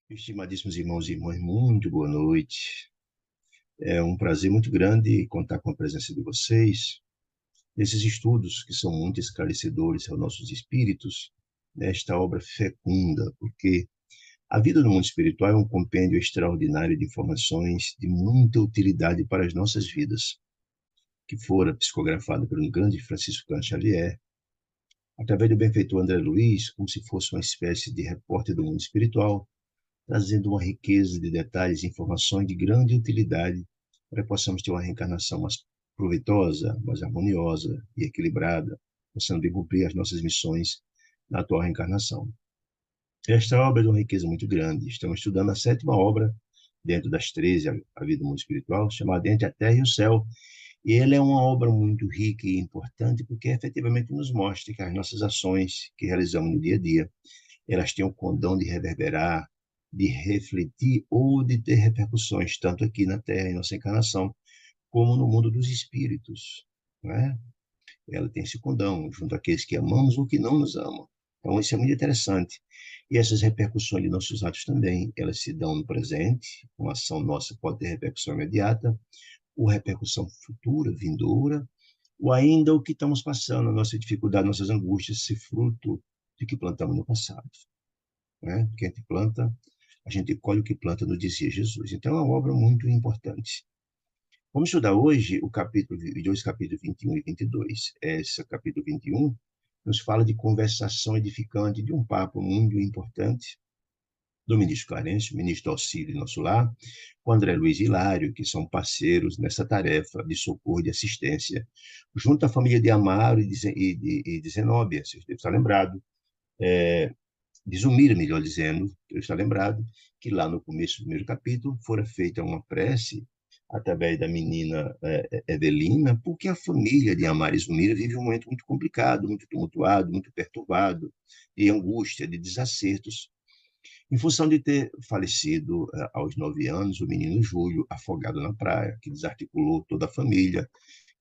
Estimadíssimos irmãos e irmãs, muito boa noite. É um prazer muito grande contar com a presença de vocês nesses estudos que são muito esclarecedores aos nossos espíritos, nesta obra fecunda, porque a vida no mundo espiritual é um compêndio extraordinário de informações de muita utilidade para as nossas vidas, que fora psicografada pelo grande Francisco Cândido Xavier, através do benfeitor André Luiz, como se fosse uma espécie de repórter do mundo espiritual, trazendo uma riqueza de detalhes e informações de grande utilidade para que possamos ter uma reencarnação mais proveitosa, mais harmoniosa e equilibrada, possando bem cumprir as nossas missões na atual reencarnação. Esta obra é de uma riqueza muito grande. Estamos estudando a sétima obra, dentro das 13, a vida do mundo espiritual, chamada Entre a Terra e o Céu. E ela é uma obra muito rica e importante porque efetivamente nos mostra que as nossas ações que realizamos no dia a dia, elas têm o condão de reverberar, de refletir ou de ter repercussões, tanto aqui na Terra, em nossa encarnação, como no mundo dos espíritos. Não é? Ela tem esse condão, junto àqueles que amamos ou que não nos amam. Então, isso é muito interessante. E essas repercussões de nossos atos também, elas se dão no presente, uma ação nossa pode ter repercussão imediata, ou repercussão futura, vindoura, ou ainda o que estamos passando, a nossa dificuldade, nossas angústias, se fruto de que plantamos no passado. Né? Porque a gente planta, a gente colhe o que planta, nos dizia Jesus. Então, é uma obra muito importante. Vamos estudar hoje o capítulo de hoje, capítulo 21 e 22. Esse capítulo 21 nos fala de conversação edificante, de um papo muito importante do ministro Clarencio, ministro do Auxílio Nosso Lar, com André Luiz e Hilário, que são parceiros nessa tarefa de socorro e de assistência, junto à família de Amaro e de Zenóbia, vocês devem estar lembrados, de Zumira, melhor dizendo, eu estou lembrado, que lá no começo do primeiro capítulo fora feita uma prece através da menina Evelina, porque a família de Amaro e Zumira vive um momento muito complicado, muito tumultuado, muito perturbado, de angústia, de desacertos, em função de ter falecido aos 9 anos o menino Júlio, afogado na praia, que desarticulou toda a família,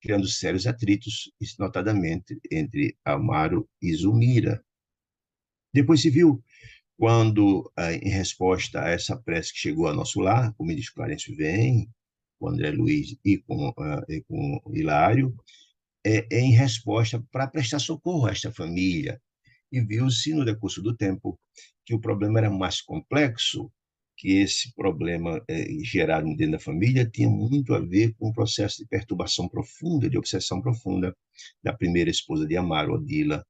criando sérios atritos, notadamente entre Amaro e Zumira. Depois se viu quando, em resposta a essa prece que chegou ao nosso lar, o ministro Clarencio vem, com André Luiz e com Hilário, em resposta para prestar socorro a esta família. E viu-se, no decurso do tempo, que o problema era mais complexo, que esse problema gerado dentro da família tinha muito a ver com um processo de perturbação profunda, de obsessão profunda da primeira esposa de Amaro, Odila,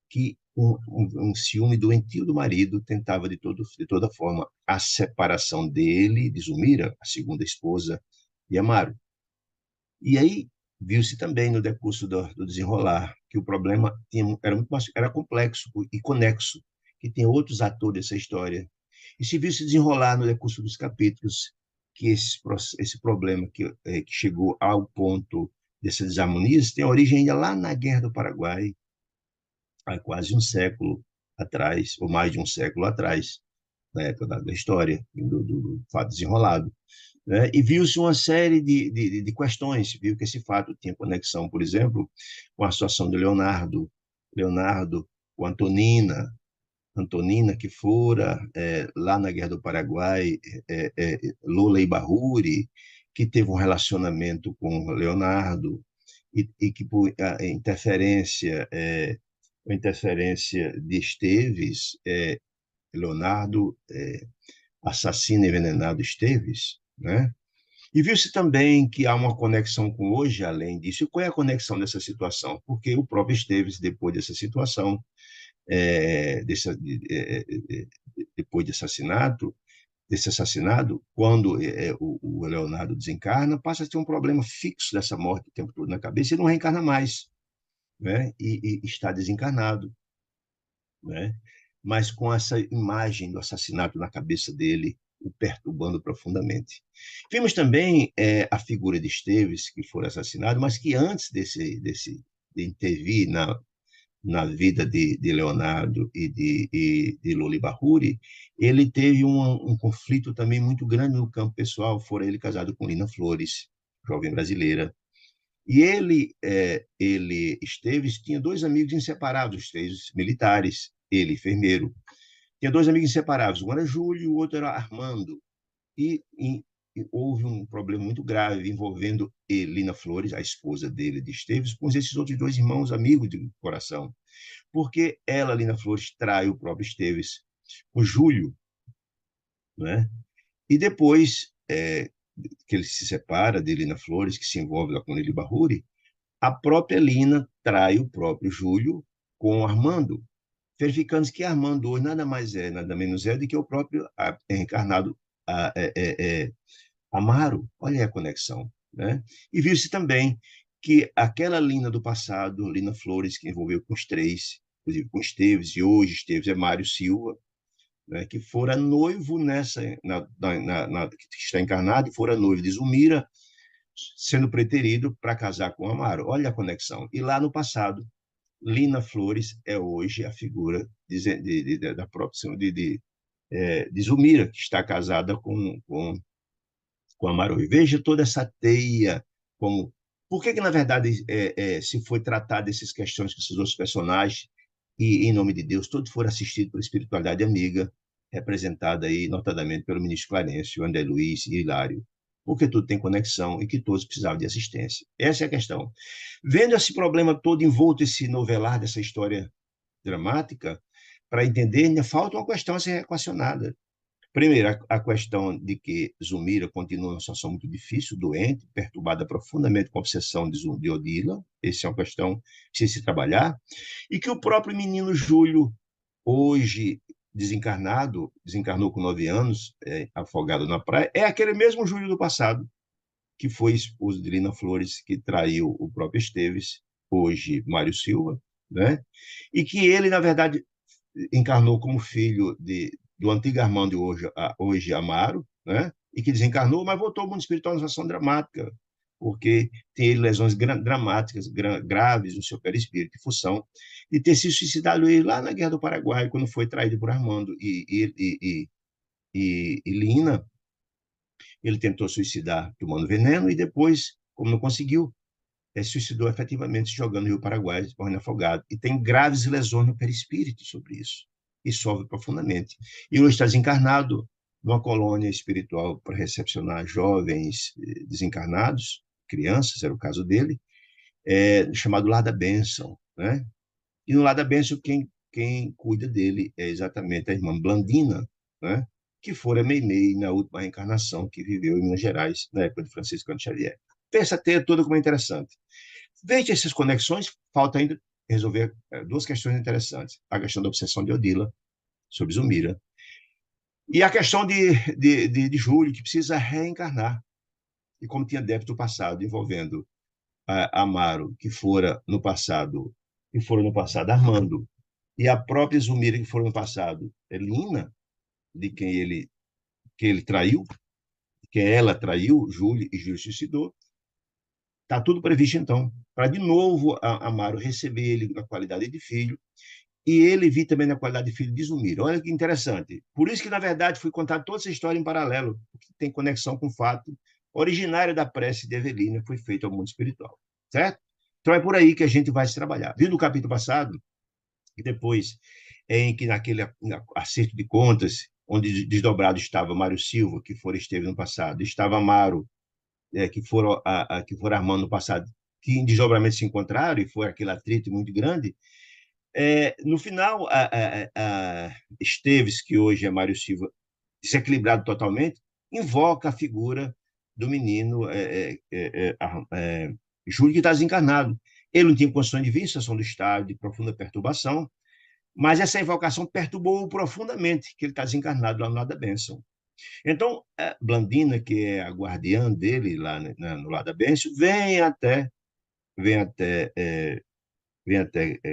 que um ciúme doentio do marido tentava de toda forma a separação dele, de Zumira, a segunda esposa de Amaro. E aí viu-se também no decurso do desenrolar que o problema era muito mais, era complexo e conexo, que tem outros atores dessa história. E se viu-se desenrolar no decurso dos capítulos que esse problema que chegou ao ponto dessas desarmonias tem origem ainda lá na Guerra do Paraguai, há quase um século atrás, ou mais de um século atrás, na época da história, do fato desenrolado. Né? E viu-se uma série de questões, viu que esse fato tinha conexão, por exemplo, com a situação de Leonardo com Antonina que fora lá na Guerra do Paraguai, Lola Ibarruri, que teve um relacionamento com Leonardo, e que por interferência de Esteves, Leonardo assassina e envenenado Esteves, né? E viu-se também que há uma conexão com hoje, além disso. E qual é a conexão dessa situação? Porque o próprio Esteves, depois dessa situação, depois desse assassinato, quando o Leonardo desencarna, passa a ter um problema fixo dessa morte o tempo todo na cabeça e não reencarna mais, né? E está desencarnado, né? Mas com essa imagem do assassinato na cabeça dele, o perturbando profundamente. Vimos também a figura de Esteves, que foi assassinado, mas que antes de intervir na vida de Leonardo e de Loli Barruri, ele teve um conflito também muito grande no campo pessoal, fora ele casado com Lina Flores, jovem brasileira. E ele Esteves, tinha dois amigos inseparáveis, três militares, ele enfermeiro. Tinha dois amigos inseparáveis, um era Júlio e o outro era Armando. E houve um problema muito grave envolvendo Elina Flores, a esposa dele, de Esteves, com esses outros dois irmãos amigos de coração. Porque ela, Lina Flores, trai o próprio Esteves com Júlio, né? E depois que ele se separa de Lina Flores, que se envolve lá com Lili Barruri, a própria Lina trai o próprio Júlio com Armando, verificando que Armando hoje nada mais é, nada menos é do que o próprio encarnado Amaro. Olha a conexão, né? E viu-se também que aquela Lina do passado, Lina Flores, que envolveu com os três, inclusive com Esteves, e hoje Esteves é Mário Silva, né, que fora noivo que está encarnado, e fora noivo de Zulmira, sendo preterido para casar com Amaro. Olha a conexão. E lá no passado, Lina Flores é hoje a figura da própria de Zulmira, que está casada com Amaro. E veja toda essa teia, como. Por que, na verdade, se foi tratar dessas questões com esses outros personagens, e, em nome de Deus, todos foram assistidos pela espiritualidade amiga, representada aí, notadamente, pelo ministro Clarencio, André Luiz e Hilário, porque tudo tem conexão e que todos precisavam de assistência. Essa é a questão. Vendo esse problema todo envolto, esse novelar dessa história dramática, para entender, ainda falta uma questão a ser equacionada. Primeiro, a questão de que Zulmira continua numa situação muito difícil, doente, perturbada profundamente com a obsessão de Odila. Essa é uma questão que precisa se trabalhar. E que o próprio menino Júlio, hoje desencarnou com 9 anos, afogado na praia, é aquele mesmo Júlio do passado, que foi esposo de Lina Flores, que traiu o próprio Esteves, hoje Mário Silva, né? E que ele, na verdade, encarnou como filho do antigo Armando, hoje Amaro, né? E que desencarnou, mas voltou ao mundo espiritual numa situação dramática, porque tem lesões dramáticas, graves no seu perispírito, em função de ter se suicidado ele lá na Guerra do Paraguai, quando foi traído por Armando e Lina. Ele tentou suicidar tomando veneno e depois, como não conseguiu, se suicidou efetivamente se jogando no Rio Paraguai, morrendo afogado. E tem graves lesões no perispírito sobre isso. E sofre profundamente. E hoje está desencarnado numa colônia espiritual para recepcionar jovens desencarnados, crianças, era o caso dele, chamado Lar da Bênção, né? E no Lar da Bênção, quem cuida dele é exatamente a irmã Blandina, né? Que fora Meimei na última reencarnação que viveu em Minas Gerais, na época de Francisco Cândido Xavier. Pensa ter toda como é interessante. Veja essas conexões, falta ainda resolver duas questões interessantes. A questão da obsessão de Odila, sobre Zulmira, e a questão de Júlio, que precisa reencarnar. E como tinha débito passado envolvendo Amaro, que fora no passado Armando, e a própria Zulmira, que foram no passado Lina, de que ele traiu, que ela traiu, Júlio, e Júlio suicidou. Está tudo previsto, então, para de novo Amaro receber ele na qualidade de filho, e ele vir também na qualidade de filho de Zulmira. Olha que interessante. Por isso que, na verdade, fui contar toda essa história em paralelo, porque tem conexão com o fato originário da prece de Evelina, que foi feita ao mundo espiritual. Certo? Então é por aí que a gente vai se trabalhar. Viu no capítulo passado, e depois, em que naquele acerto de contas, onde desdobrado estava Mário Silva, que esteve no passado, estava Amaro, que foram armando no passado, que em desdobramento se encontraram, e foi aquele atrito muito grande. No final, Esteves, que hoje é Mário Silva, desequilibrado totalmente, invoca a figura do menino Júlio, que está desencarnado. Ele não tinha condições de vir, situação do estado de profunda perturbação, mas essa invocação perturbou-o profundamente, que ele está desencarnado lá no lado da bênção. Então, Blandina, que é a guardiã dele lá no lado da bênção, vem até,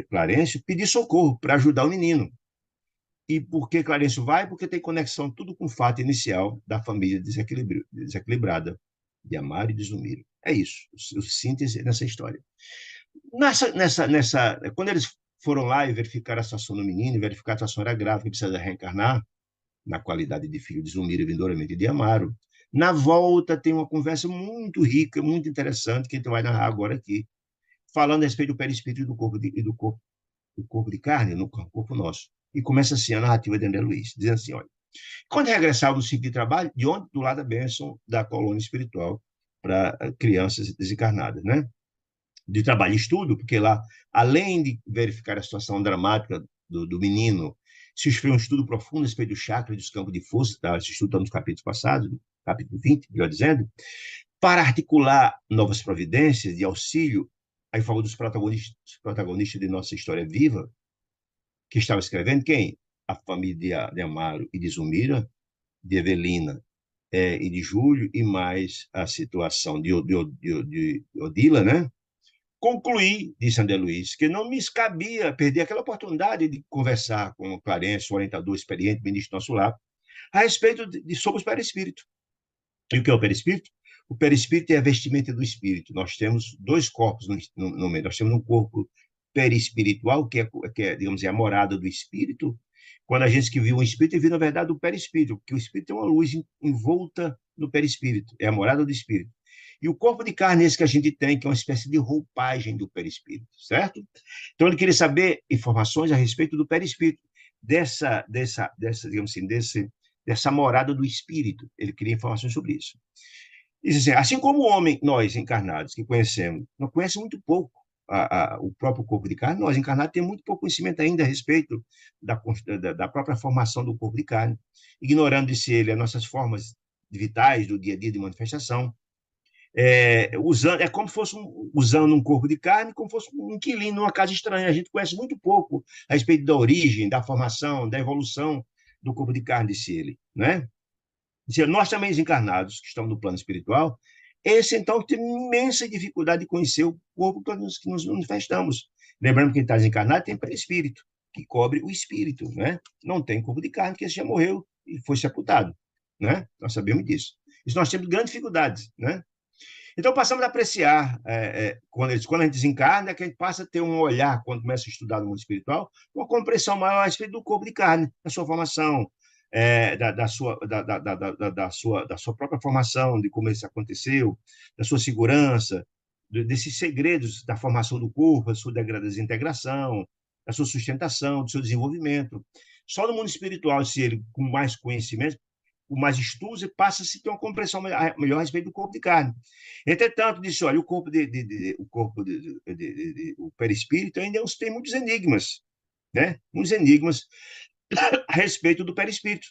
Clarencio pedir socorro para ajudar o menino. E por que Clarencio vai? Porque tem conexão tudo com o fato inicial da família desequilibrada de Amaro e de Zulmira. É isso, o síntese nessa história. Quando eles foram lá e verificaram a situação do menino, verificaram a situação era grave, que precisa reencarnar, na qualidade de filho de Zulmira e vindouramente de Amaro. Na volta tem uma conversa muito rica, muito interessante, que a gente vai narrar agora aqui, falando a respeito do perispírito e do corpo de carne, no corpo nosso. E começa assim a narrativa de André Luiz, dizendo assim, olha, quando regressava do ciclo de trabalho, de onde? Do lado da bênção da colônia espiritual para crianças desencarnadas, né? De trabalho e estudo, porque lá, além de verificar a situação dramática do menino, se foi um estudo profundo a respeito do chakra e dos campos de força, tá? Esse estudo está nos capítulos passados, capítulo 20, melhor dizendo, para articular novas providências de auxílio em favor dos protagonistas de nossa história viva, que estava escrevendo quem? A família de Amaro e de Zumira, de Evelina e de Júlio, e mais a situação de Odila, né? Concluí, disse André Luiz, que não me cabia perder aquela oportunidade de conversar com o Clarence, o orientador experiente, ministro do nosso lar, a respeito sobre o perispírito. E o que é o perispírito? O perispírito é a vestimenta do espírito. Nós temos dois corpos no meio. Nós temos um corpo perispiritual, que é, digamos, a morada do espírito. Quando a gente que viu um espírito, viu, na verdade, o perispírito, porque o espírito é uma luz envolta no perispírito, é a morada do espírito. E o corpo de carne é esse que a gente tem, que é uma espécie de roupagem do perispírito, certo? Então, ele queria saber informações a respeito do perispírito, digamos assim, dessa morada do espírito. Ele queria informações sobre isso. Diz assim como o homem, nós encarnados, que conhecemos, não conhece muito pouco o próprio corpo de carne, nós encarnados temos muito pouco conhecimento ainda a respeito da própria formação do corpo de carne, ignorando de se ele as nossas formas vitais do dia a dia de manifestação, é como se fosse usando um corpo de carne, como se fosse um inquilino numa casa estranha. A gente conhece muito pouco a respeito da origem, da formação, da evolução do corpo de carne, disse ele, né? Nós também encarnados, que estamos no plano espiritual, esse então tem imensa dificuldade de conhecer o corpo que nos manifestamos. Lembrando que quem está desencarnado tem perispírito, que cobre o espírito, né? Não tem corpo de carne, que esse já morreu e foi sepultado, né? Nós sabemos disso. Isso nós temos grandes dificuldades, né? Então, passamos a apreciar, quando a gente desencarna, é que a gente passa a ter um olhar, quando começa a estudar no mundo espiritual, uma compreensão maior a respeito do corpo de carne, da sua formação, da sua própria formação, de como isso aconteceu, da sua segurança, desses segredos da formação do corpo, da sua desintegração, da sua sustentação, do seu desenvolvimento. Só no mundo espiritual, se ele, com mais conhecimento, com mais estudos, passa-se a ter uma compreensão melhor a respeito do corpo de carne. Entretanto, disse, olha, o perispírito ainda tem muitos enigmas, né? Muitos enigmas a respeito do perispírito,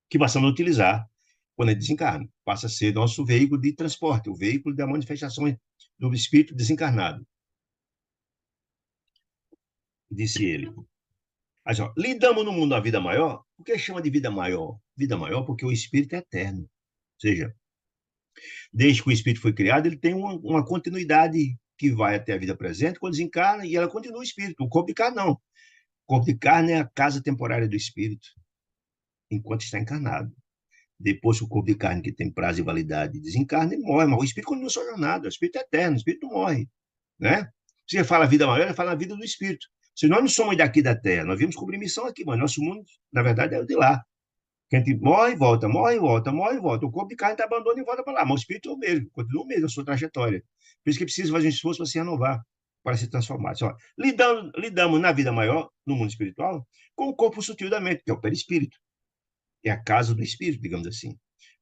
que passamos a utilizar quando ele desencarna. Passa a ser nosso veículo de transporte, o veículo da manifestação do espírito desencarnado. Disse ele. Mas, ó, lidamos no mundo da vida maior. Por que chama de vida maior? Vida maior porque o espírito é eterno. Ou seja, desde que o espírito foi criado, ele tem uma continuidade que vai até a vida presente, quando desencarna, e ela continua o espírito. O corpo de carne, não. O corpo de carne é a casa temporária do espírito, enquanto está encarnado. Depois que o corpo de carne, que tem prazo e validade, desencarna, ele morre, mas o espírito continua sua jornada, o espírito é eterno, o espírito não morre, né? Você fala vida maior, ele fala a vida do espírito. Se nós não somos daqui da Terra, nós viemos cumprir missão aqui, mas nosso mundo, na verdade, é o de lá. Que a gente morre e volta, morre e volta, morre e volta. O corpo de carne está abandonado e volta para lá, mas o espírito é o mesmo, continua o mesmo a sua trajetória. Por isso que precisa fazer um esforço para se renovar, para se transformar. Só, lidamos na vida maior, no mundo espiritual, com o corpo sutil da mente, que é o perispírito. É a casa do espírito, digamos assim.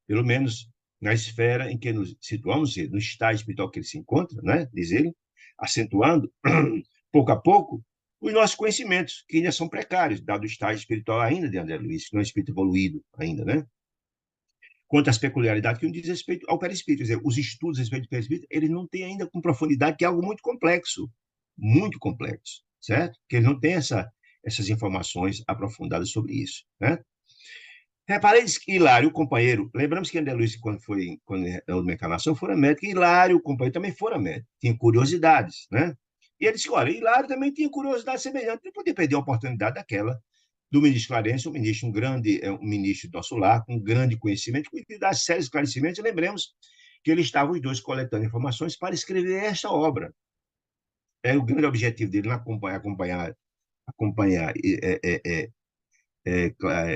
Pelo menos na esfera em que nos situamos, no estágio espiritual que ele se encontra, né, diz ele, acentuando, pouco a pouco, os nossos conhecimentos, que ainda são precários, dado o estágio espiritual ainda de André Luiz, que não é um espírito evoluído ainda, né? Quanto às peculiaridades que não diz respeito ao perispírito, quer dizer, os estudos a respeito do perispírito, eles não têm ainda com profundidade, que é algo muito complexo, certo? Que eles não têm essas informações aprofundadas sobre isso, né? Reparei que Hilário, o companheiro, lembramos que André Luiz, quando a última encarnação, fora médico, e Hilário, o companheiro, também fora médico, tinha curiosidades, né? E ele disse, olha, Hilário também tinha curiosidade semelhante, não podia perder a oportunidade daquela do ministro Clarence, um ministro do nosso lar, com grande conhecimento, com dar sérios esclarecimentos, e lembremos que eles estavam os dois coletando informações para escrever esta obra. O grande objetivo dele, acompanhar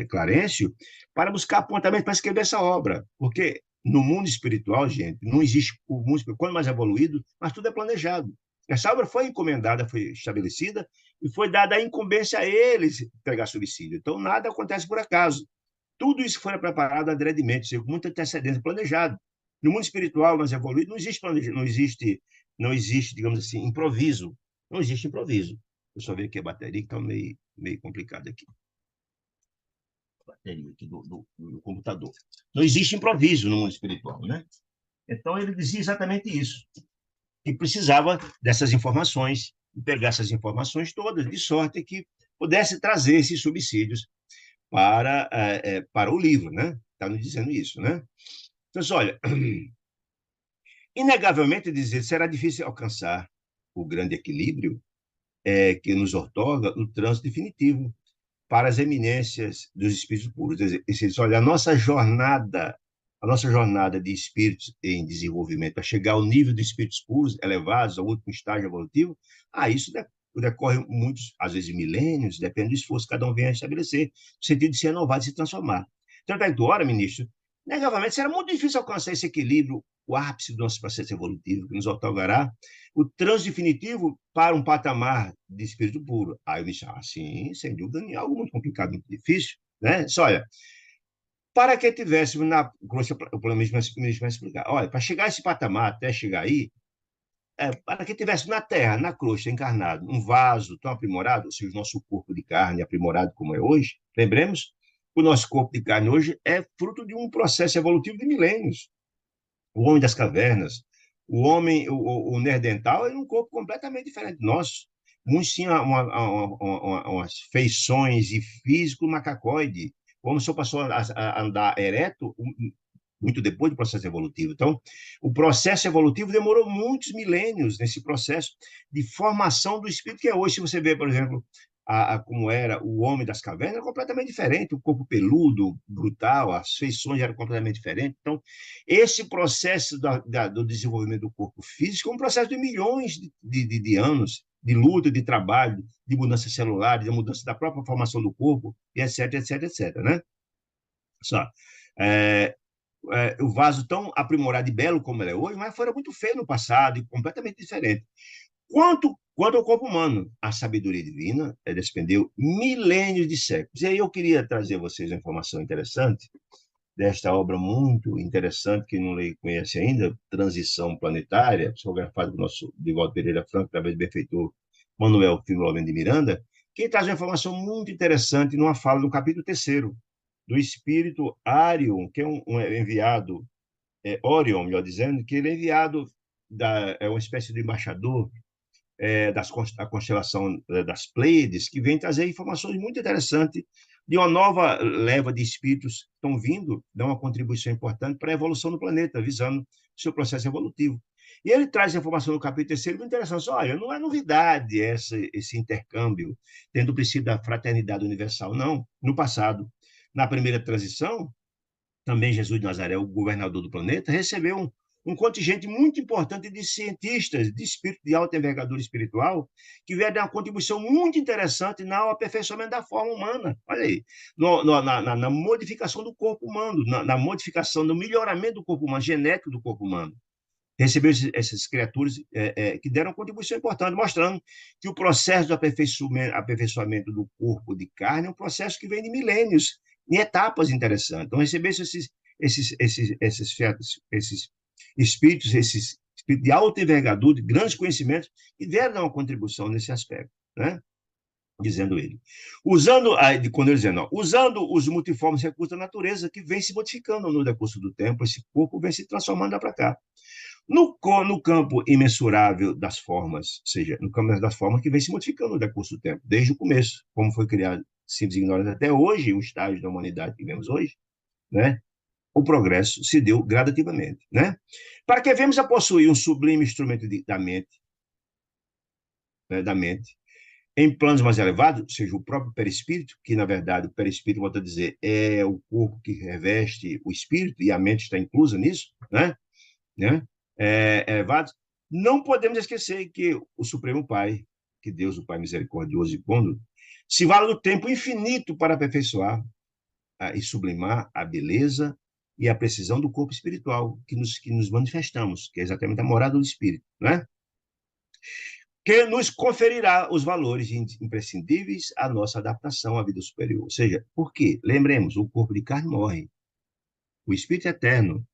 Clarencio, para buscar apontamento para escrever essa obra. Porque no mundo espiritual, gente, não existe o mundo espiritual, quando mais evoluído, mas tudo é planejado. Essa obra foi encomendada, foi estabelecida, e foi dada a incumbência a eles pegar subsídio. Então, nada acontece por acaso. Tudo isso foi preparado adredemente, com muita antecedência, planejado. No mundo espiritual, mais evoluído, não existe, digamos assim, improviso. Não existe improviso. Eu só vejo que a bateria está meio complicada aqui. A bateria aqui do computador. Não existe improviso no mundo espiritual, né? Então, ele dizia exatamente isso. E precisava dessas informações, pegar essas informações todas, de sorte que pudesse trazer esses subsídios para o livro, né? Está nos dizendo isso, né? Então, olha, inegavelmente dizer será difícil alcançar o grande equilíbrio que nos otorga o trânsito definitivo para as eminências dos espíritos puros. Olha, a nossa jornada de espíritos em desenvolvimento, para chegar ao nível de espíritos puros elevados, ao último estágio evolutivo, isso decorre muitos, às vezes milênios, depende do esforço que cada um venha a estabelecer, no sentido de se renovar, de se transformar. Tanto é que, ora, ministro, negavelmente será muito difícil alcançar esse equilíbrio, o ápice do nosso processo evolutivo, que nos otorgará o trânsito definitivo para um patamar de espírito puro. Aí eu disse, sim, sem dúvida, é algo muito complicado, muito difícil, né? Olha, para que tivéssemos na crosta, o ministro vai explicar, olha, para chegar a esse patamar, até chegar aí, para que tivesse na Terra, na crosta, encarnado, um vaso tão aprimorado, ou seja, o nosso corpo de carne aprimorado como é hoje, lembremos, o nosso corpo de carne hoje é fruto de um processo evolutivo de milênios. O homem das cavernas, o Neandertal, era um corpo completamente diferente do nosso. Muitos tinham umas feições e físico macacoide. O homem só passou a andar ereto muito depois do processo evolutivo. Então, o processo evolutivo demorou muitos milênios nesse processo de formação do espírito que é hoje. Se você vê, por exemplo, como era o homem das cavernas, era completamente diferente, o corpo peludo, brutal, as feições eram completamente diferentes. Então, esse processo do desenvolvimento do corpo físico é um processo de milhões de anos, de luta, de trabalho, de mudança celular, de mudança da própria formação do corpo, e etc, etc, etc, né? Só. É, o vaso tão aprimorado e belo como ele é hoje, mas foi muito feio no passado e completamente diferente. Quanto ao corpo humano, a sabedoria divina despendeu milênios de séculos. E aí eu queria trazer a vocês uma informação interessante desta obra muito interessante, que não conhece ainda, Transição Planetária, psicografada por nosso Divaldo Pereira Franco, através do benfeitor Manuel Filomeno de Miranda, que traz uma informação muito interessante numa fala do capítulo 3º, do espírito Arion, que é um enviado, Orion, melhor dizendo, que ele é enviado, é uma espécie de embaixador da constelação das Pleiades, que vem trazer informações muito interessantes de uma nova leva de espíritos que estão vindo dar uma contribuição importante para a evolução do planeta, visando o seu processo evolutivo. E ele traz informação no capítulo 3º muito interessante. Olha, não é novidade esse intercâmbio, tendo o princípio da fraternidade universal, não. No passado, na primeira transição, também Jesus de Nazaré, o governador do planeta, recebeu um contingente muito importante de cientistas, de espírito de alta envergadura espiritual, que vieram dar uma contribuição muito interessante no aperfeiçoamento da forma humana. Olha aí, na modificação do corpo humano, na modificação, no melhoramento do corpo humano, genético do corpo humano. Recebeu essas criaturas que deram uma contribuição importante, mostrando que o processo do aperfeiçoamento do corpo de carne é um processo que vem de milênios, em etapas interessantes. Então, receber esses espíritos, esses espíritos de alta envergadura, de grandes conhecimentos, que vieram dar uma contribuição nesse aspecto, né? Dizendo ele. Quando ele dizendo, usando os multiformes recursos da natureza, que vem se modificando no decurso do tempo, esse corpo vem se transformando lá para cá. No campo imensurável das formas, ou seja, no campo das formas que vem se modificando no decurso do tempo, desde o começo, como foi criado simples e ignorante até hoje, o estágio da humanidade que vemos hoje, né? O progresso se deu gradativamente, né? Para que venhamos a possuir um sublime instrumento da mente, né, em planos mais elevados, ou seja, o próprio perispírito, que na verdade o perispírito, volto a dizer, é o corpo que reveste o espírito, e a mente está inclusa nisso, né? Elevados, não podemos esquecer que o Supremo Pai, que Deus, o Pai misericordioso e bom, se vale do tempo infinito para aperfeiçoar e sublimar a beleza e a precisão do corpo espiritual que nos manifestamos, que é exatamente a morada do espírito, né? que nos conferirá os valores imprescindíveis à nossa adaptação à vida superior. Ou seja, por quê? Lembremos, o corpo de carne morre, o espírito é eterno,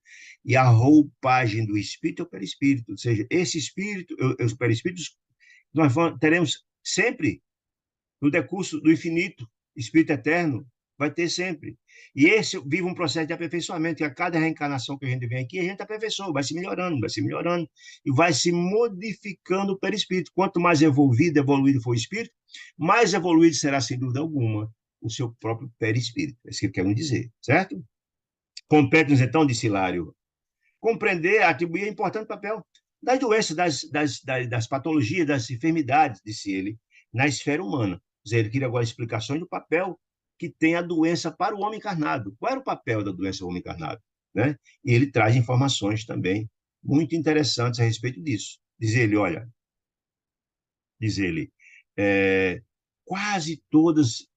e a roupagem do espírito é o perispírito. Ou seja, esse espírito, os perispíritos, nós teremos sempre no decurso do infinito, espírito eterno, vai ter sempre. E esse vive um processo de aperfeiçoamento, e a cada reencarnação que a gente vem aqui, a gente aperfeiçoa, vai se melhorando, e vai se modificando o perispírito. Quanto mais evoluído for o espírito, mais evoluído será, sem dúvida alguma, o seu próprio perispírito. É isso que eu quero dizer, certo? Compete-nos, então, disse Hilário, compreender, atribuir importante papel das doenças, das patologias, das enfermidades, disse ele, na esfera humana. Quer dizer, ele queria agora explicações do papel que tem a doença para o homem encarnado. Qual era o papel da doença do homem encarnado? Né? E ele traz informações também muito interessantes a respeito disso. Diz ele, olha, diz ele, quase todas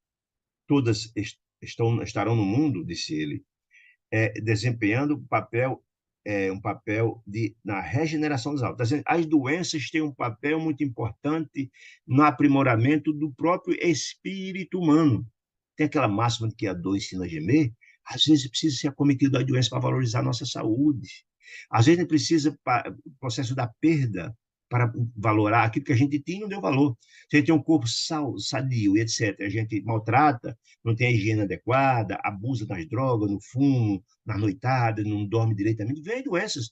estarão no mundo, disse ele, desempenhando um papel na regeneração das almas. As doenças têm um papel muito importante no aprimoramento do próprio espírito humano. Tem aquela máxima de que a dor ensina a gemer. Às vezes precisa ser acometido da doença para valorizar a nossa saúde. Às vezes precisa o processo da perda para valorar aquilo que a gente tinha e não deu valor. Se a gente tem um corpo sadio e etc., a gente maltrata, não tem a higiene adequada, abusa das drogas, no fumo, na noitada, não dorme direitamente, vem doenças.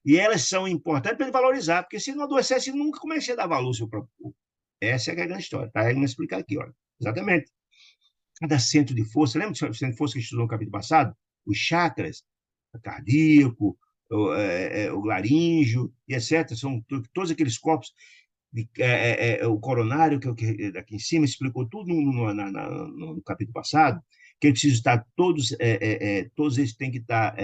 E elas são importantes para ele valorizar, porque se não adoecesse, nunca comecei a dar valor ao seu próprio corpo. Essa é a grande história. Tá? Vamos explicar aqui, olha. Exatamente. Cada centro de força, lembra do centro de força que a gente estudou no capítulo passado? Os chakras, o cardíaco, o laríngeo, e etc. São todos aqueles corpos, o coronário, que aqui em cima explicou tudo no capítulo passado, que precisam estar todos eles têm que estar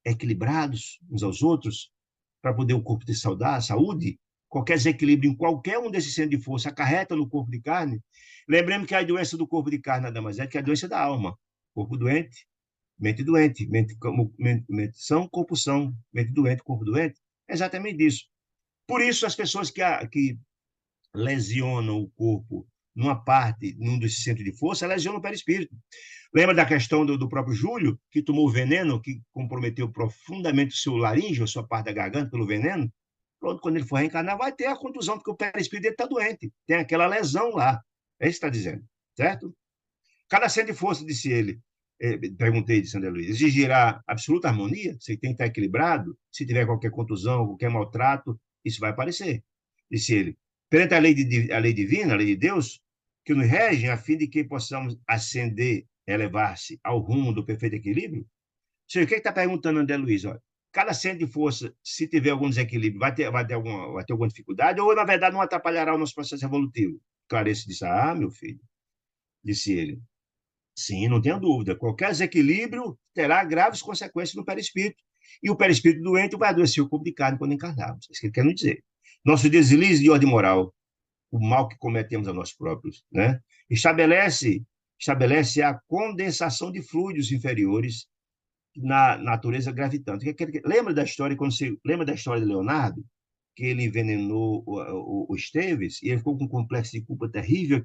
equilibrados uns aos outros, para poder o corpo ter saúde. Qualquer desequilíbrio em qualquer um desses centros de força acarreta no corpo de carne. Lembremos que a doença do corpo de carne nada mais é que a doença da alma. Corpo doente, mente doente, mente são, corpo são, mente doente, corpo doente. É exatamente isso. Por isso, as pessoas que lesionam o corpo num dos centros de força, lesionam o perispírito. Lembra da questão do próprio Júlio, que tomou veneno, que comprometeu profundamente o seu laríngeo, a sua parte da garganta, pelo veneno? Pronto, quando ele for reencarnar, vai ter a contusão, porque o perispírito dele está doente. Tem aquela lesão lá. É isso que está dizendo, certo? Cada centro de força, disse ele, perguntei de Sandra Luiz, exigirá absoluta harmonia? Você tem que estar equilibrado? Se tiver qualquer contusão, qualquer maltrato, isso vai aparecer, disse ele. Perante a lei divina, a lei de Deus, que nos rege, a fim de que possamos ascender, elevar-se ao rumo do perfeito equilíbrio? Ou seja, o que está perguntando André Luiz? Olha, cada centro de força, se tiver algum desequilíbrio, vai ter alguma dificuldade, ou, na verdade, não atrapalhará o nosso processo evolutivo? Clarice disse, meu filho, disse ele, sim, não tenha dúvida. Qualquer desequilíbrio terá graves consequências no perispírito. E o perispírito doente vai adoecer o corpo de carne quando encarnarmos. É isso que ele quer nos dizer. Nosso deslize de ordem moral, o mal que cometemos a nós próprios, né? estabelece a condensação de fluidos inferiores na natureza gravitante. Lembra da história, lembra da história de Leonardo? Que ele envenenou o Esteves e ele ficou com um complexo de culpa terrível,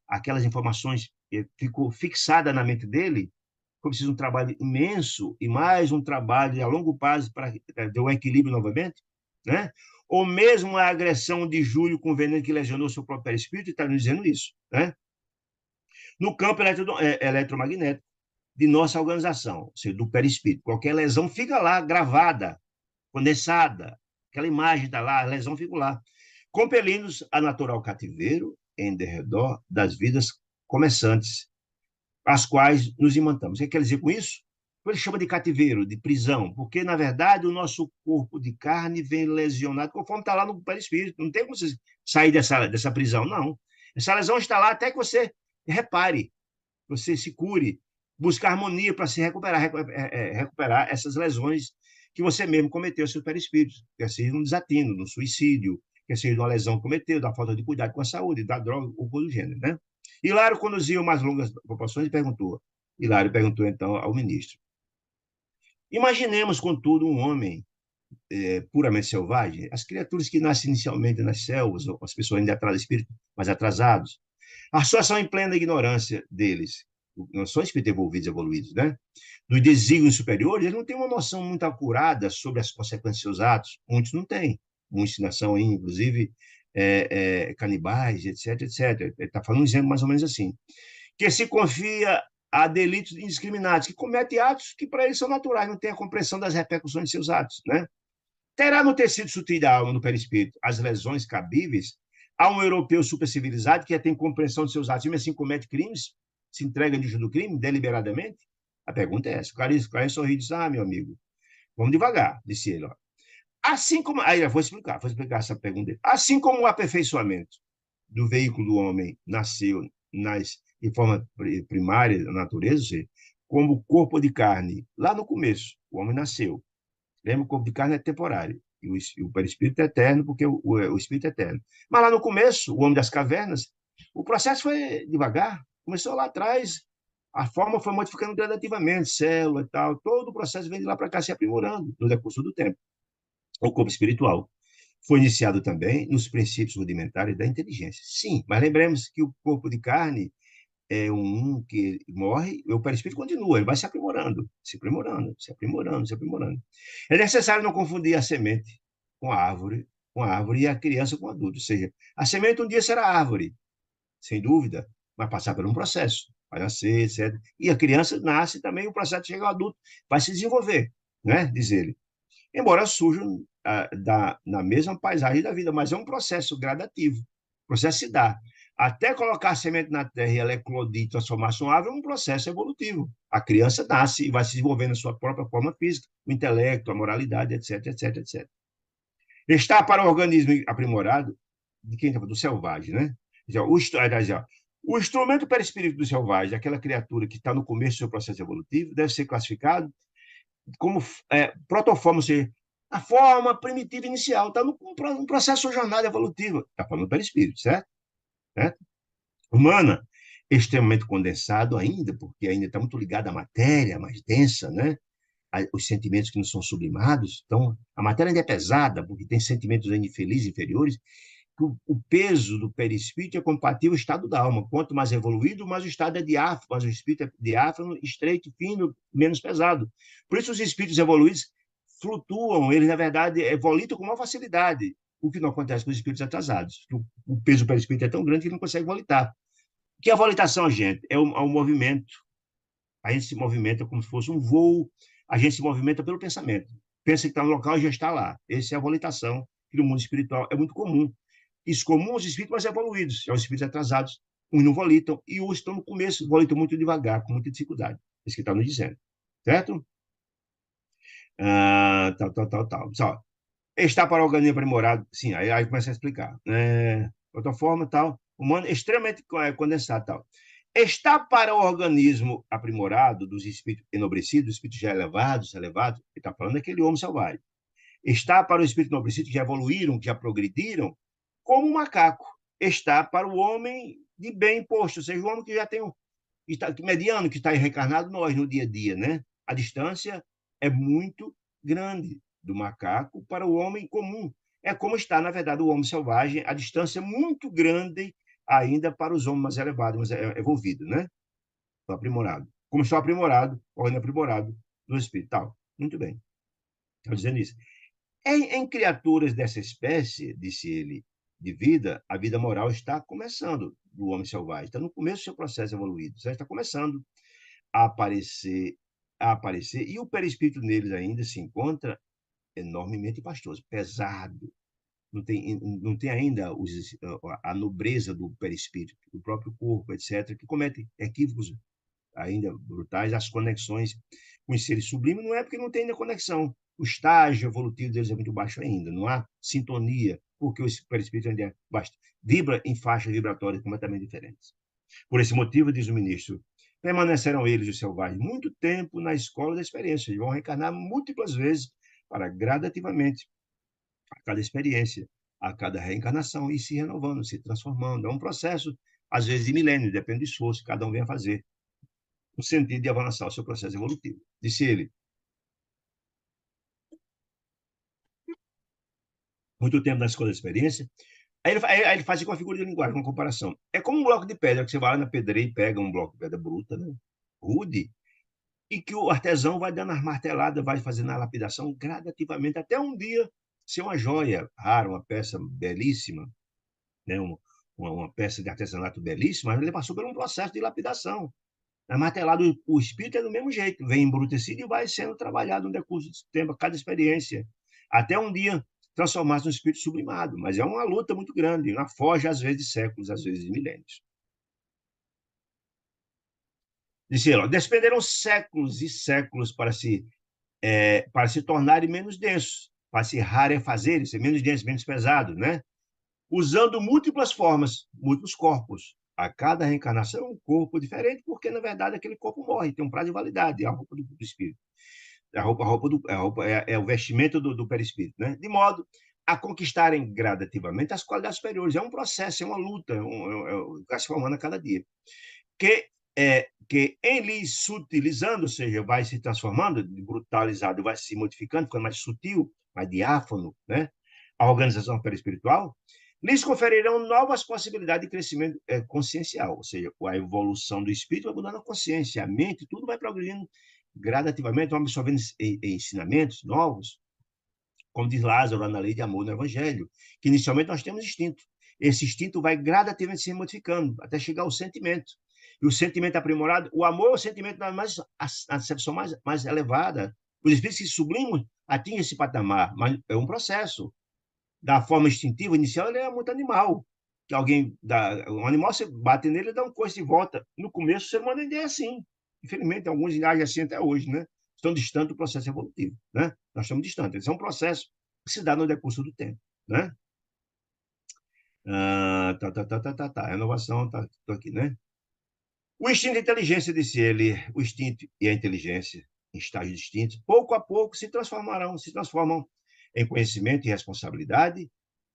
aquelas informações ficou fixada na mente dele. Foi preciso um trabalho imenso e mais um trabalho a longo prazo para ter um equilíbrio novamente, né? Ou mesmo a agressão de Júlio com veneno que lesionou seu próprio perispírito, está nos dizendo isso, né? No campo eletromagnético de nossa organização, ou seja, do perispírito, qualquer lesão fica lá gravada, condensada, aquela imagem está lá, a lesão fica lá, compelindo-nos a natural cativeiro em derredor das vidas começantes, às quais nos imantamos. O que quer dizer com isso? Ele chama de cativeiro, de prisão, porque, na verdade, o nosso corpo de carne vem lesionado conforme está lá no perispírito. Não tem como você sair dessa prisão, não. Essa lesão está lá até que você repare, você se cure, buscar harmonia para se recuperar essas lesões que você mesmo cometeu no seu perispírito, quer seja no desatino, no suicídio, quer seja uma lesão que cometeu, da falta de cuidado com a saúde, da droga, ou coisa do gênero, né? Hilário conduziu mais longas proporções e perguntou. Hilário perguntou, então, ao ministro. Imaginemos, contudo, um homem puramente selvagem, as criaturas que nascem inicialmente nas selvas, ou as pessoas ainda atrás, espíritos mais atrasados, a situação em plena ignorância deles, não são espíritos evoluídos, né? Dos desígnios superiores, eles não têm uma noção muito acurada sobre as consequências dos seus atos. Muitos não têm. Muitos nação, inclusive, canibais, etc, etc. Ele está falando um exemplo mais ou menos assim. Que se confia a delitos indiscriminados, que comete atos que para eles são naturais, não tem a compreensão das repercussões de seus atos, né? Terá no tecido sutil da alma, no perispírito, as lesões cabíveis a um europeu supercivilizado que tem compreensão de seus atos e assim comete crimes, se entrega diante do crime deliberadamente? A pergunta é essa. O Clarice sorriu e disse, meu amigo, vamos devagar, disse ele. Ó. Assim como... Aí eu vou explicar essa pergunta dele. Assim como o aperfeiçoamento do veículo do homem nasceu de forma primária na natureza, ou seja, como o corpo de carne, lá no começo, o homem nasceu. Lembra, o corpo de carne é temporário. E o perispírito é eterno, porque o espírito é eterno. Mas lá no começo, o homem das cavernas, o processo foi devagar. Começou lá atrás, a forma foi modificando gradativamente, célula e tal. Todo o processo vem de lá para cá se aprimorando no decurso do tempo. O corpo espiritual foi iniciado também nos princípios rudimentares da inteligência. Sim, mas lembremos que o corpo de carne é um que morre, o perispírito continua, ele vai se aprimorando, se aprimorando, se aprimorando, se aprimorando. É necessário não confundir a semente com a árvore e a criança com o adulto. Ou seja, a semente um dia será árvore, sem dúvida, vai passar por um processo, vai nascer, etc. E a criança nasce também, o processo chega ao adulto, vai se desenvolver, né? Diz ele. Embora surjam na mesma paisagem da vida, mas é um processo gradativo. O processo se dá. Até colocar a semente na terra e ela eclodir e transformar-se em uma árvore é um processo evolutivo. A criança nasce e vai se desenvolvendo a sua própria forma física, o intelecto, a moralidade, etc, etc, etc. Está para o organismo aprimorado de quem do selvagem, né? O instrumento perispírito do selvagem, aquela criatura que está no começo do seu processo evolutivo, deve ser classificado como protoforma, ou seja, a forma primitiva inicial, está no processo de jornada evolutiva. Está falando do perispírito, certo? Certo? Humana, extremamente condensado ainda, porque ainda está muito ligado à matéria mais densa, né? Os sentimentos que não são sublimados. Então, a matéria ainda é pesada, porque tem sentimentos ainda infelizes, inferiores, que o peso do perispírito é compatível ao estado da alma. Quanto mais evoluído, mais o estado é diáfano, mais o espírito é diáfano, estreito, fino, menos pesado. Por isso, os espíritos evoluídos flutuam, eles, na verdade, volitam com maior facilidade, o que não acontece com os espíritos atrasados. O peso do perispírito é tão grande que não consegue volitar. O que é a volitação, gente? É um movimento. A gente se movimenta como se fosse um voo, a gente se movimenta pelo pensamento. Pensa que está no local e já está lá. Essa é a volitação, que no mundo espiritual é muito comum. Isso comum aos espíritos mais evoluídos, aos espíritos atrasados. Uns não volitam e outros estão no começo, volitam muito devagar, com muita dificuldade. Isso que está nos dizendo. Certo? Tal. Só. Está para o organismo aprimorado, sim, aí começa a explicar. Outra forma, tal, humano extremamente condensado, tal. Está para o organismo aprimorado dos espíritos enobrecidos, dos espíritos já elevados, ele está falando daquele homem selvagem. Está para o espírito enobrecido que já evoluíram, que já progrediram, como um macaco. Está para o homem de bem posto, ou seja, o homem que já tem mediano, que está reencarnado nós no dia a dia, né? A distância é muito grande do macaco para o homem comum. É como está, na verdade, o homem selvagem, a distância é muito grande ainda para os homens mais elevados, mais evolvidos, né? Aprimorado. Como está aprimorado, ordem aprimorado no espírito. Tal. Muito bem. Estou dizendo isso. Em criaturas dessa espécie, disse ele, de vida, a vida moral está começando do homem selvagem. Está no começo do seu processo evoluído. Já está começando a aparecer, e o perispírito neles ainda se encontra enormemente pastoso, pesado. Não tem ainda a nobreza do perispírito, do próprio corpo, etc., que comete equívocos ainda brutais, as conexões com os seres sublimes, não é porque não tem ainda conexão. O estágio evolutivo deles é muito baixo ainda, não há sintonia, porque o perispírito ainda vibra em faixas vibratórias completamente diferentes. Por esse motivo, diz o ministro, permanecerão eles, os selvagens, muito tempo na escola da experiência, e vão reencarnar múltiplas vezes para gradativamente, a cada experiência, a cada reencarnação, e se renovando, se transformando. É um processo, às vezes, de milênios, depende do esforço que cada um venha fazer no sentido de avançar o seu processo evolutivo. Disse ele, muito tempo na escola de experiência. Aí ele faz com a figura de linguagem, uma comparação. É como um bloco de pedra, que você vai lá na pedreira e pega um bloco de pedra bruta, né? Rude, e que o artesão vai dando as marteladas, vai fazendo a lapidação gradativamente, até um dia ser uma joia rara, uma peça belíssima, né? Uma peça de artesanato belíssima, mas ele passou por um processo de lapidação. A martelado, o espírito é do mesmo jeito, vem embrutecido e vai sendo trabalhado no decurso do tempo, cada experiência, até um dia transformar-se num espírito sublimado. Mas é uma luta muito grande, uma forja, às vezes, de séculos, às vezes, de milênios. Disse ele, despenderam séculos e séculos para se tornarem menos densos, para se rarefazerem, ser menos densos, menos pesados, né? Usando múltiplas formas, múltiplos corpos. A cada reencarnação é um corpo diferente, porque, na verdade, aquele corpo morre, tem um prazo de validade, é a roupa do espírito. É o vestimento do perispírito, né? De modo a conquistarem gradativamente as qualidades superiores. É um processo, é uma luta, vai se formando a cada dia. Que em lhe sutilizando, ou seja, vai se transformando, brutalizado, vai se modificando, ficando mais sutil, mais diáfano, né? A organização perispiritual, lhes conferirão novas possibilidades de crescimento consciencial, ou seja, a evolução do espírito vai mudando a consciência, a mente, tudo vai progredindo gradativamente, vão absorvendo ensinamentos novos, como diz Lázaro lá na lei de amor no Evangelho, que inicialmente nós temos instinto. Esse instinto vai gradativamente se modificando, até chegar ao sentimento. E o sentimento aprimorado, o amor é o sentimento mais, a acepção mais elevada. Os espíritos que sublimam atingem esse patamar, mas é um processo. Da forma instintiva inicial, ele é muito animal. Que alguém dá, um animal, você bate nele e dá um coice e volta. No começo, o ser humano ainda é assim. Infelizmente, alguns agem assim até hoje, né? Estão distantes do processo evolutivo, né? Nós estamos distantes. Esse é um processo que se dá no decurso do tempo, né? Renovação, tô aqui, né? O instinto e a inteligência, disse ele, o instinto e a inteligência, em estágios distintos, pouco a pouco se transformam em conhecimento e responsabilidade,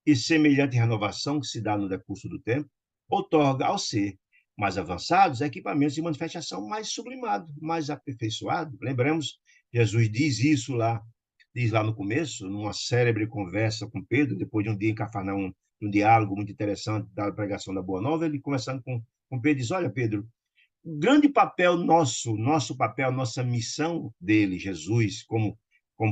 e semelhante renovação que se dá no decurso do tempo, outorga ao ser mais avançados equipamentos de manifestação mais sublimado, mais aperfeiçoado. Lembramos, Jesus diz lá no começo, numa célebre conversa com Pedro, depois de um dia em Cafarnaum, um diálogo muito interessante da pregação da Boa Nova, ele conversando com Pedro, diz, olha, Pedro, o grande papel nosso papel, nossa missão dele, Jesus, como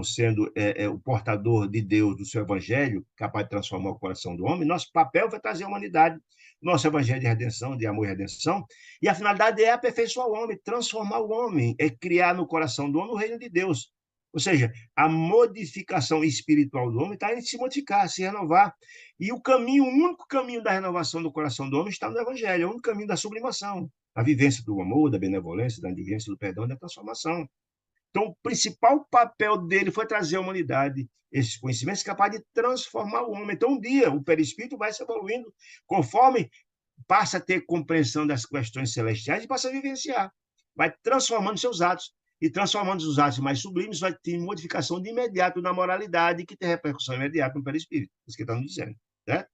sendo o portador de Deus, do seu evangelho, capaz de transformar o coração do homem, nosso papel vai trazer a humanidade, nosso evangelho de redenção, de amor e redenção, e a finalidade é aperfeiçoar o homem, transformar o homem, é criar no coração do homem o reino de Deus. Ou seja, a modificação espiritual do homem está em se modificar, se renovar. E o único caminho da renovação do coração do homem está no evangelho, é o único caminho da sublimação, a vivência do amor, da benevolência, da indulgência, do perdão e da transformação. Então, o principal papel dele foi trazer à humanidade esses conhecimentos capazes de transformar o homem. Então, um dia, o perispírito vai se evoluindo conforme passa a ter compreensão das questões celestiais e passa a vivenciar. Vai transformando seus atos. E transformando os atos mais sublimes, vai ter modificação de imediato na moralidade, que tem repercussão imediata no perispírito. Isso que está nos dizendo. Né?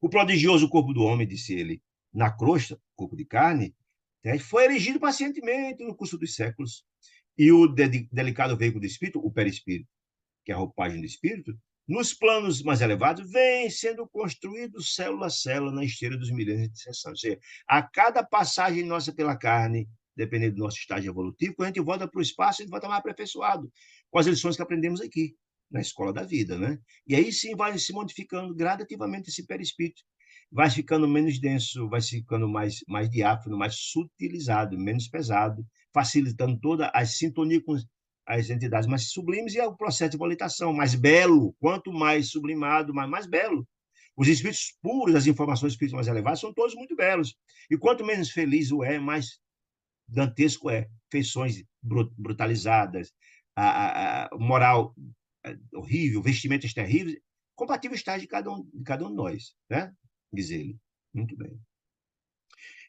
O prodigioso corpo do homem, disse ele, na crosta, corpo de carne, foi erigido pacientemente no curso dos séculos. E o delicado veículo do espírito, o perispírito, que é a roupagem do espírito, nos planos mais elevados, vem sendo construído célula a célula na esteira dos milênios de sucessão. Ou seja, a cada passagem nossa pela carne, dependendo do nosso estágio evolutivo, quando a gente volta para o espaço, a gente volta mais aperfeiçoado, com as lições que aprendemos aqui, na escola da vida, né? E aí sim vai se modificando gradativamente esse perispírito, vai ficando menos denso, vai ficando mais diáfano, mais sutilizado, menos pesado, facilitando toda a sintonia com as entidades mais sublimes e o processo de evolitação mais belo. Quanto mais sublimado, mais belo. Os espíritos puros, as informações espíritas mais elevadas, são todos muito belos. E quanto menos feliz o é, mais dantesco é. Feições brutalizadas, a moral horrível, vestimentas terríveis, compatível estágio de cada um de nós, né? Diz ele. Muito bem.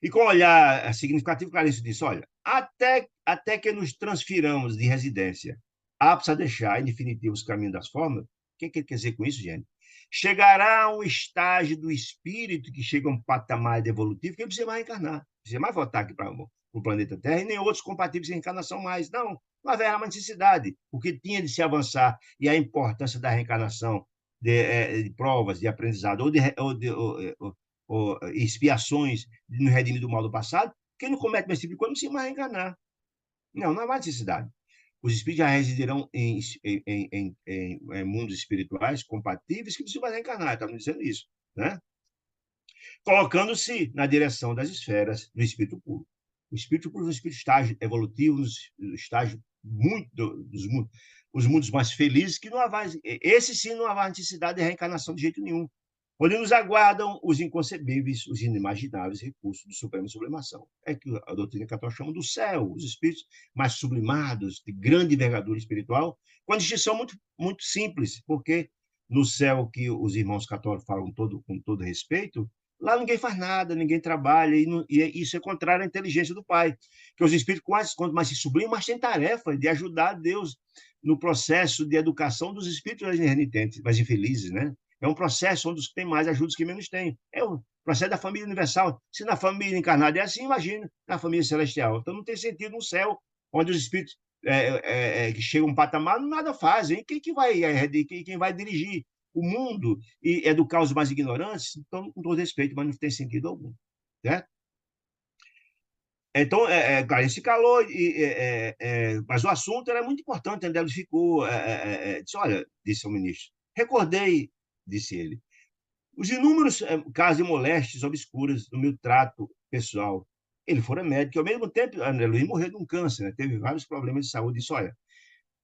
E com um olhar significativo, Clarice disse, olha, até que nos transfiramos de residência, aptos a deixar, em definitivo, os caminhos das formas, o que ele quer dizer com isso, gente? Chegará um estágio do espírito que chega a um patamar evolutivo que ele precisa mais reencarnar, precisa mais voltar aqui para o planeta Terra e nem outros compatíveis com reencarnação mais. Não haverá uma necessidade. O que tinha de se avançar e a importância da reencarnação de provas, de aprendizado, ou expiações no redimir do mal do passado, quem não comete esse tipo de coisa não se mais reencarnar. Não, não há necessidade. Os espíritos já residirão em mundos espirituais compatíveis que não se vai reencarnar, estamos dizendo isso, né? Colocando-se na direção das esferas do espírito puro. O espírito puro é um espírito estágio evolutivo, estágio muito dos mundos, os mundos mais felizes, que não há, esse sim não há necessidade de reencarnação de jeito nenhum, onde nos aguardam os inconcebíveis, os inimagináveis recursos do Supremo Sublimação. É que a doutrina católica chama do céu, os espíritos mais sublimados, de grande envergadura espiritual, com a distinção muito, muito simples, porque no céu que os irmãos católicos falam com todo respeito, lá ninguém faz nada, ninguém trabalha, isso é contrário à inteligência do Pai. Que os espíritos, quanto mais se sublimam, mais têm tarefa de ajudar Deus no processo de educação dos espíritos mais renitentes, mais infelizes, né? É um processo onde os que têm mais ajudam os que menos têm. É o processo da família universal. Se na família encarnada é assim, imagina na família celestial. Então não tem sentido no céu, onde os espíritos que chegam a um patamar, nada fazem. Quem vai dirigir o mundo e educar os mais ignorantes? Então, com todo respeito, mas não tem sentido algum. Certo? Então, claro, esse calor, mas o assunto era muito importante, onde ele ficou, disse, olha, disse ao ministro, recordei, disse ele, os inúmeros casos de moléstias obscuras no meu trato pessoal. Ele fora médico, e ao mesmo tempo, André Luiz morreu de um câncer, né? Teve vários problemas de saúde. Disse, olha,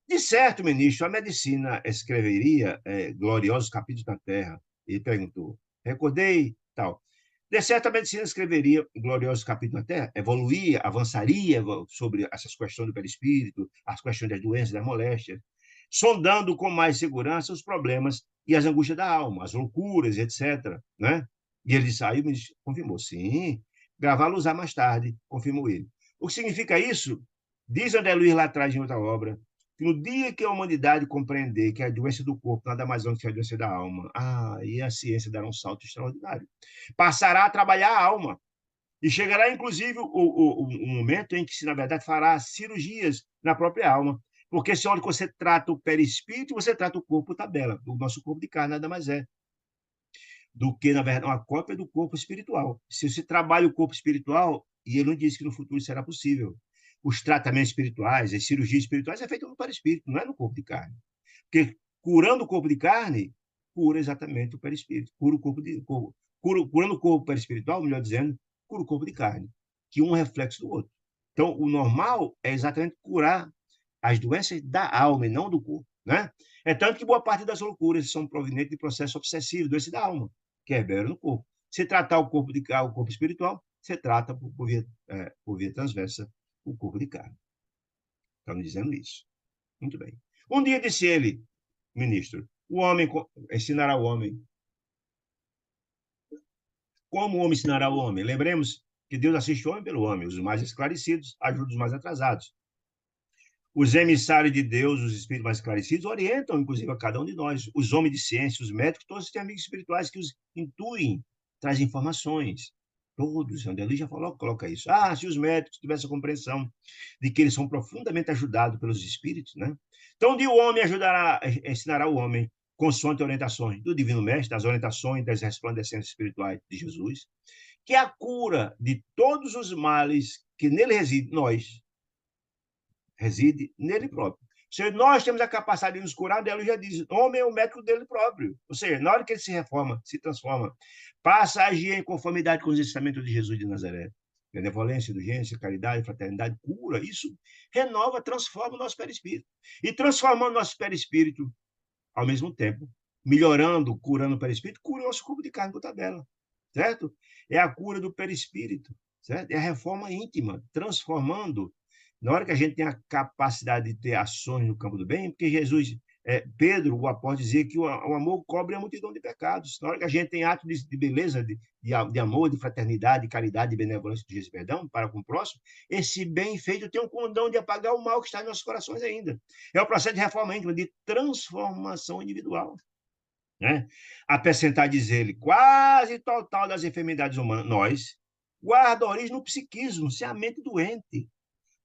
de certo, ministro, a medicina escreveria gloriosos capítulos na Terra. Ele perguntou, recordei, tal. De certo, a medicina escreveria gloriosos capítulos na Terra, evoluía, avançaria sobre essas questões do perispírito, as questões das doenças, das moléstias, sondando com mais segurança os problemas e as angústias da alma, as loucuras, etc. Né? E ele saiu e me confirmou, sim, gravá-lo usar mais tarde, confirmou ele. O que significa isso? Diz André Luiz lá atrás em outra obra, que no dia que a humanidade compreender que a doença do corpo nada mais é do que a doença da alma, e a ciência dará um salto extraordinário. Passará a trabalhar a alma. E chegará, inclusive, o momento em que se, na verdade, fará cirurgias na própria alma. Porque se olha que você trata o perispírito, você trata o corpo tabela. O nosso corpo de carne nada mais é do que, na verdade, uma cópia do corpo espiritual. Se você trabalha o corpo espiritual, e ele não disse que no futuro será possível, os tratamentos espirituais, as cirurgias espirituais é feito no perispírito, não é no corpo de carne. Porque curando o corpo de carne, cura exatamente o perispírito. Cura o corpo de curando o corpo perispiritual, melhor dizendo, cura o corpo de carne, que um é reflexo do outro. Então, o normal é exatamente curar as doenças da alma e não do corpo, né? É tanto que boa parte das loucuras são provenientes de processo obsessivo, doença da alma, que reverbera no corpo. Se tratar o corpo espiritual, você trata por via transversa o corpo de carne. Estamos dizendo isso. Muito bem. Um dia disse ele, ministro, o homem ensinará o homem. Como o homem ensinará o homem? Lembremos que Deus assiste o homem pelo homem. Os mais esclarecidos ajudam os mais atrasados. Os emissários de Deus, os espíritos mais esclarecidos, orientam, inclusive, a cada um de nós. Os homens de ciência, os médicos, todos têm amigos espirituais que os intuem, trazem informações. Todos, André Luiz já falou, coloca isso. Se os médicos tivessem a compreensão de que eles são profundamente ajudados pelos espíritos, né? Então, um dia o homem ensinará o homem, consoante orientações do Divino Mestre, das orientações das resplandecências espirituais de Jesus, que a cura de todos os males que nele residem, nós, reside nele próprio. Se nós temos a capacidade de nos curar, Deus já diz, o homem é o médico dele próprio. Ou seja, na hora que ele se reforma, se transforma, passa a agir em conformidade com os ensinamentos de Jesus de Nazaré. Benevolência, indulgência, caridade, fraternidade, cura, isso renova, transforma o nosso perispírito. E transformando o nosso perispírito, ao mesmo tempo, melhorando, curando o perispírito, cura o nosso corpo de carne por tabela, certo? É a cura do perispírito, certo? É a reforma íntima, transformando. Na hora que a gente tem a capacidade de ter ações no campo do bem, porque Jesus, Pedro, o apóstolo, dizia que o amor cobre a multidão de pecados. Na hora que a gente tem atos de beleza, de amor, de fraternidade, de caridade, de benevolência, de perdão para com o próximo, esse bem feito tem um condão de apagar o mal que está em nossos corações ainda. É o processo de reforma íntima, de transformação individual. Né? A percentagem, diz ele, quase total das enfermidades humanas, nós, guarda a origem no psiquismo, se a mente doente.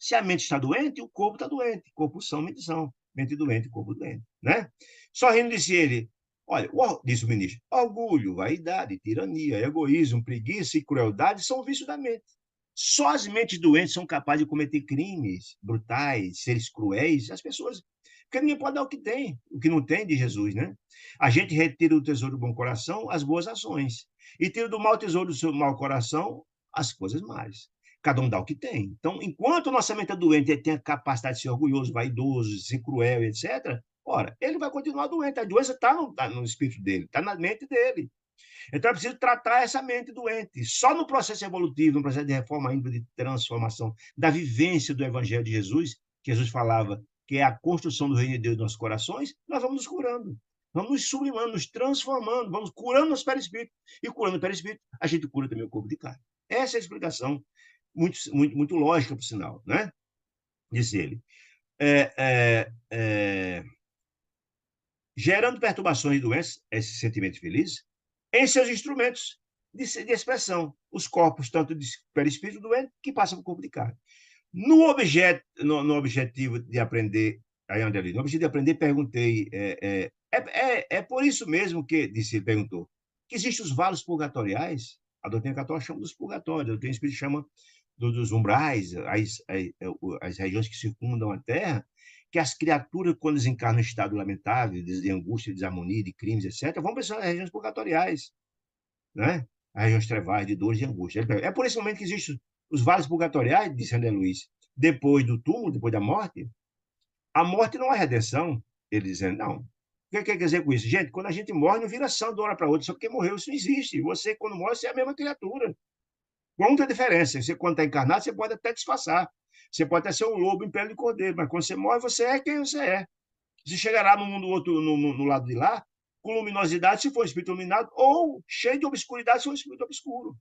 Se a mente está doente, o corpo está doente. Corpo são, mente são. Mente doente, corpo doente. Né? Sorrindo, disse ele, Olha, disse o ministro, orgulho, vaidade, tirania, egoísmo, preguiça e crueldade são vícios da mente. Só as mentes doentes são capazes de cometer crimes brutais, seres cruéis, as pessoas. Porque ninguém pode dar o que tem, o que não tem de Jesus, né? A gente retira do tesouro do bom coração as boas ações. E tira do mau tesouro do seu mau coração as coisas más. Cada um dá o que tem. Então, enquanto nossa mente é doente e tem a capacidade de ser orgulhoso, vaidoso, ser cruel, etc., ora, ele vai continuar doente. A doença está no espírito dele, está na mente dele. Então é preciso tratar essa mente doente. Só no processo evolutivo, no processo de reforma ainda, de transformação, da vivência do Evangelho de Jesus, que Jesus falava que é a construção do reino de Deus nos nossos corações, nós vamos nos curando. Vamos nos sublimando, nos transformando, vamos curando nosso perispírito. E curando o perispírito, a gente cura também o corpo de carne. Essa é a explicação muito lógica, por sinal, né? Disse ele. Gerando perturbações e doenças, esse sentimento feliz, em seus instrumentos de expressão, os corpos, tanto de perispírito doente, que passam para o corpo de carne. No objetivo de aprender, aí onde ali, no objetivo de aprender, perguntei, é por isso mesmo que, disse, ele perguntou, que existem os valos purgatoriais? A doutrina católica chama dos purgatórios, a doutrina espírita chama dos umbrais, as regiões que circundam a Terra, que as criaturas, quando desencarnam em estado lamentável, de angústia, de desarmonia, de crimes, etc., vão pensar nas regiões purgatoriais, né? As regiões trevais, de dores e angústia. É por esse momento que existem os vales purgatoriais, disse André Luiz, depois do túmulo, depois da morte. A morte não é redenção, ele dizendo, não. O que quer dizer com isso? Gente, quando a gente morre, não vira santo de uma hora para outra, só porque morreu, isso não existe. Você, quando morre, você é a mesma criatura. Com muita diferença. Você, quando está encarnado, você pode até disfarçar. Você pode até ser um lobo em pele de cordeiro, mas quando você morre, você é quem você é. Você chegará no mundo outro, no lado de lá, com luminosidade, se for um espírito iluminado, ou cheio de obscuridade, se for um espírito obscuro.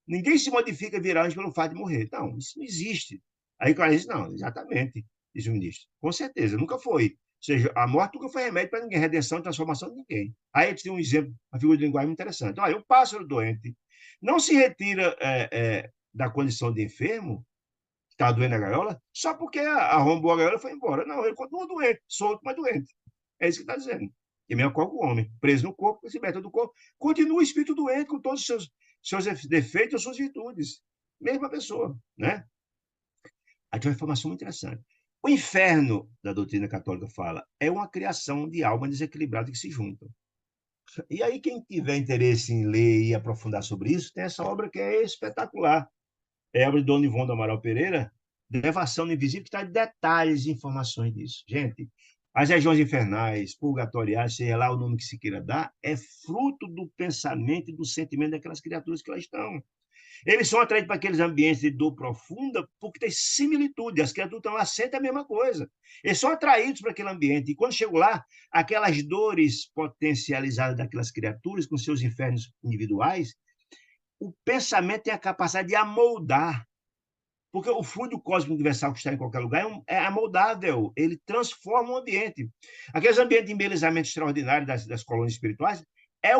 Ninguém se modifica virar anjo pelo fato de morrer. Não, isso não existe. Aí Clara diz, não, exatamente, diz o ministro. Com certeza, nunca foi. Ou seja, a morte nunca foi remédio para ninguém, redenção e transformação de ninguém. Aí a gente tem um exemplo, uma figura de linguagem muito interessante. Olha, o pássaro doente não se retira da condição de enfermo, que está doente na gaiola, só porque arrombou a gaiola e foi embora. Não, ele continua doente, solto, mas doente. É isso que está dizendo. E mesmo com o homem, preso no corpo, se liberta do corpo, continua o espírito doente com todos os seus defeitos, suas virtudes. Mesma pessoa, né? Aqui é uma informação muito interessante. O inferno, da doutrina católica fala, é uma criação de almas desequilibradas que se juntam. E aí, quem tiver interesse em ler e aprofundar sobre isso, tem essa obra que é espetacular. É a obra de Dona Ivone do Amaral Pereira, Devação do Invisível, que traz detalhes e informações disso. Gente, as regiões infernais, purgatoriais, seja lá o nome que se queira dar, é fruto do pensamento e do sentimento daquelas criaturas que lá estão. Eles são atraídos para aqueles ambientes de dor profunda porque tem similitude. As criaturas estão lá, sentem a mesma coisa. Eles são atraídos para aquele ambiente. E quando chegam lá, aquelas dores potencializadas daquelas criaturas, com seus infernos individuais, o pensamento tem a capacidade de amoldar. Porque o fluido cósmico universal que está em qualquer lugar é amoldável. Ele transforma o ambiente. Aqueles ambientes de embelezamento extraordinário das colônias espirituais é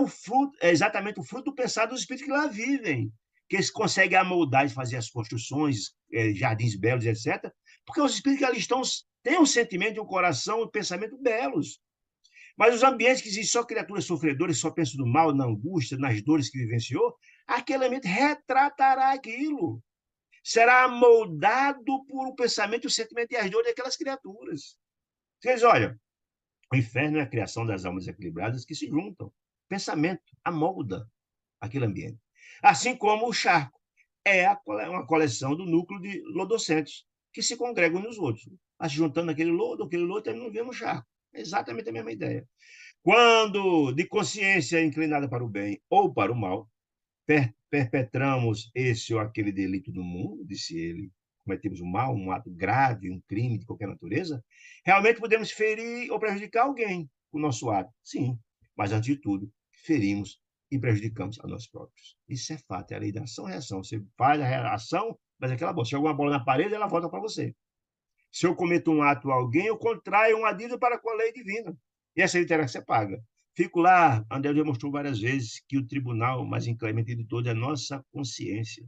exatamente o fruto do pensar dos espíritos que lá vivem, que eles conseguem amoldar e fazer as construções, jardins belos, etc., porque os espíritos que ali estão têm um sentimento, um coração, um pensamento belos. Mas os ambientes que existem só criaturas sofredoras, só pensam no mal, na angústia, nas dores que vivenciou, aquele ambiente retratará aquilo. Será amoldado por um pensamento, o sentimento e as dores daquelas criaturas. Vocês olham, o inferno é a criação das almas equilibradas que se juntam. Pensamento amolda aquele ambiente. Assim como o charco é uma coleção do núcleo de lodocentos que se congregam nos outros. Se juntando aquele lodo, termina vendo um charco. É exatamente a mesma ideia. Quando de consciência inclinada para o bem ou para o mal, perpetramos esse ou aquele delito no mundo, disse ele, cometemos um mal, um ato grave, um crime de qualquer natureza, realmente podemos ferir ou prejudicar alguém com o nosso ato. Sim, mas antes de tudo, ferimos e prejudicamos a nós próprios. Isso é fato, é a lei da ação e reação. Você faz a ação, mas aquela bola, se joga uma bola na parede, ela volta para você. Se eu cometo um ato a alguém, eu contraio uma dívida para com a lei divina. E essa dívida você paga. Fico lá, André demonstrou várias vezes que o tribunal mais inclemente de todos é a nossa consciência,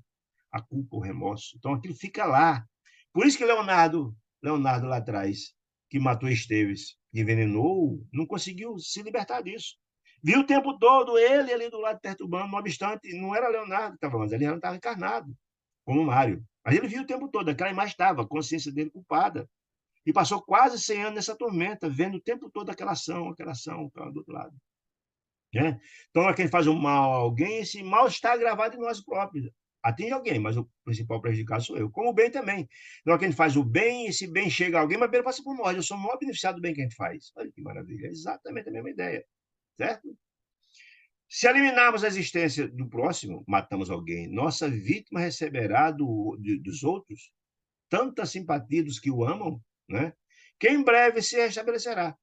a culpa, o remorso. Então aquilo fica lá. Por isso que Leonardo lá atrás, que matou Esteves, envenenou, não conseguiu se libertar disso. Viu o tempo todo ele ali do lado perturbando, não obstante, não era Leonardo que estava, mas ele estava encarnado, como Mário. Mas ele viu o tempo todo, aquela imagem estava, a consciência dele culpada. E passou quase 100 anos nessa tormenta, vendo o tempo todo aquela ação do outro lado. Né? Então, é quem faz o mal a alguém, esse mal está gravado em nós próprios. Atinge alguém, mas o principal prejudicado sou eu. Como o bem também. Então, quem faz o bem, esse bem chega a alguém, mas bem passa por nós. Eu sou o maior beneficiado do bem que a gente faz. Olha que maravilha. É exatamente a mesma ideia. Certo? Se eliminarmos a existência do próximo, matamos alguém. Nossa vítima receberá dos outros tanta simpatia dos que o amam, né? Que em breve se restabelecerá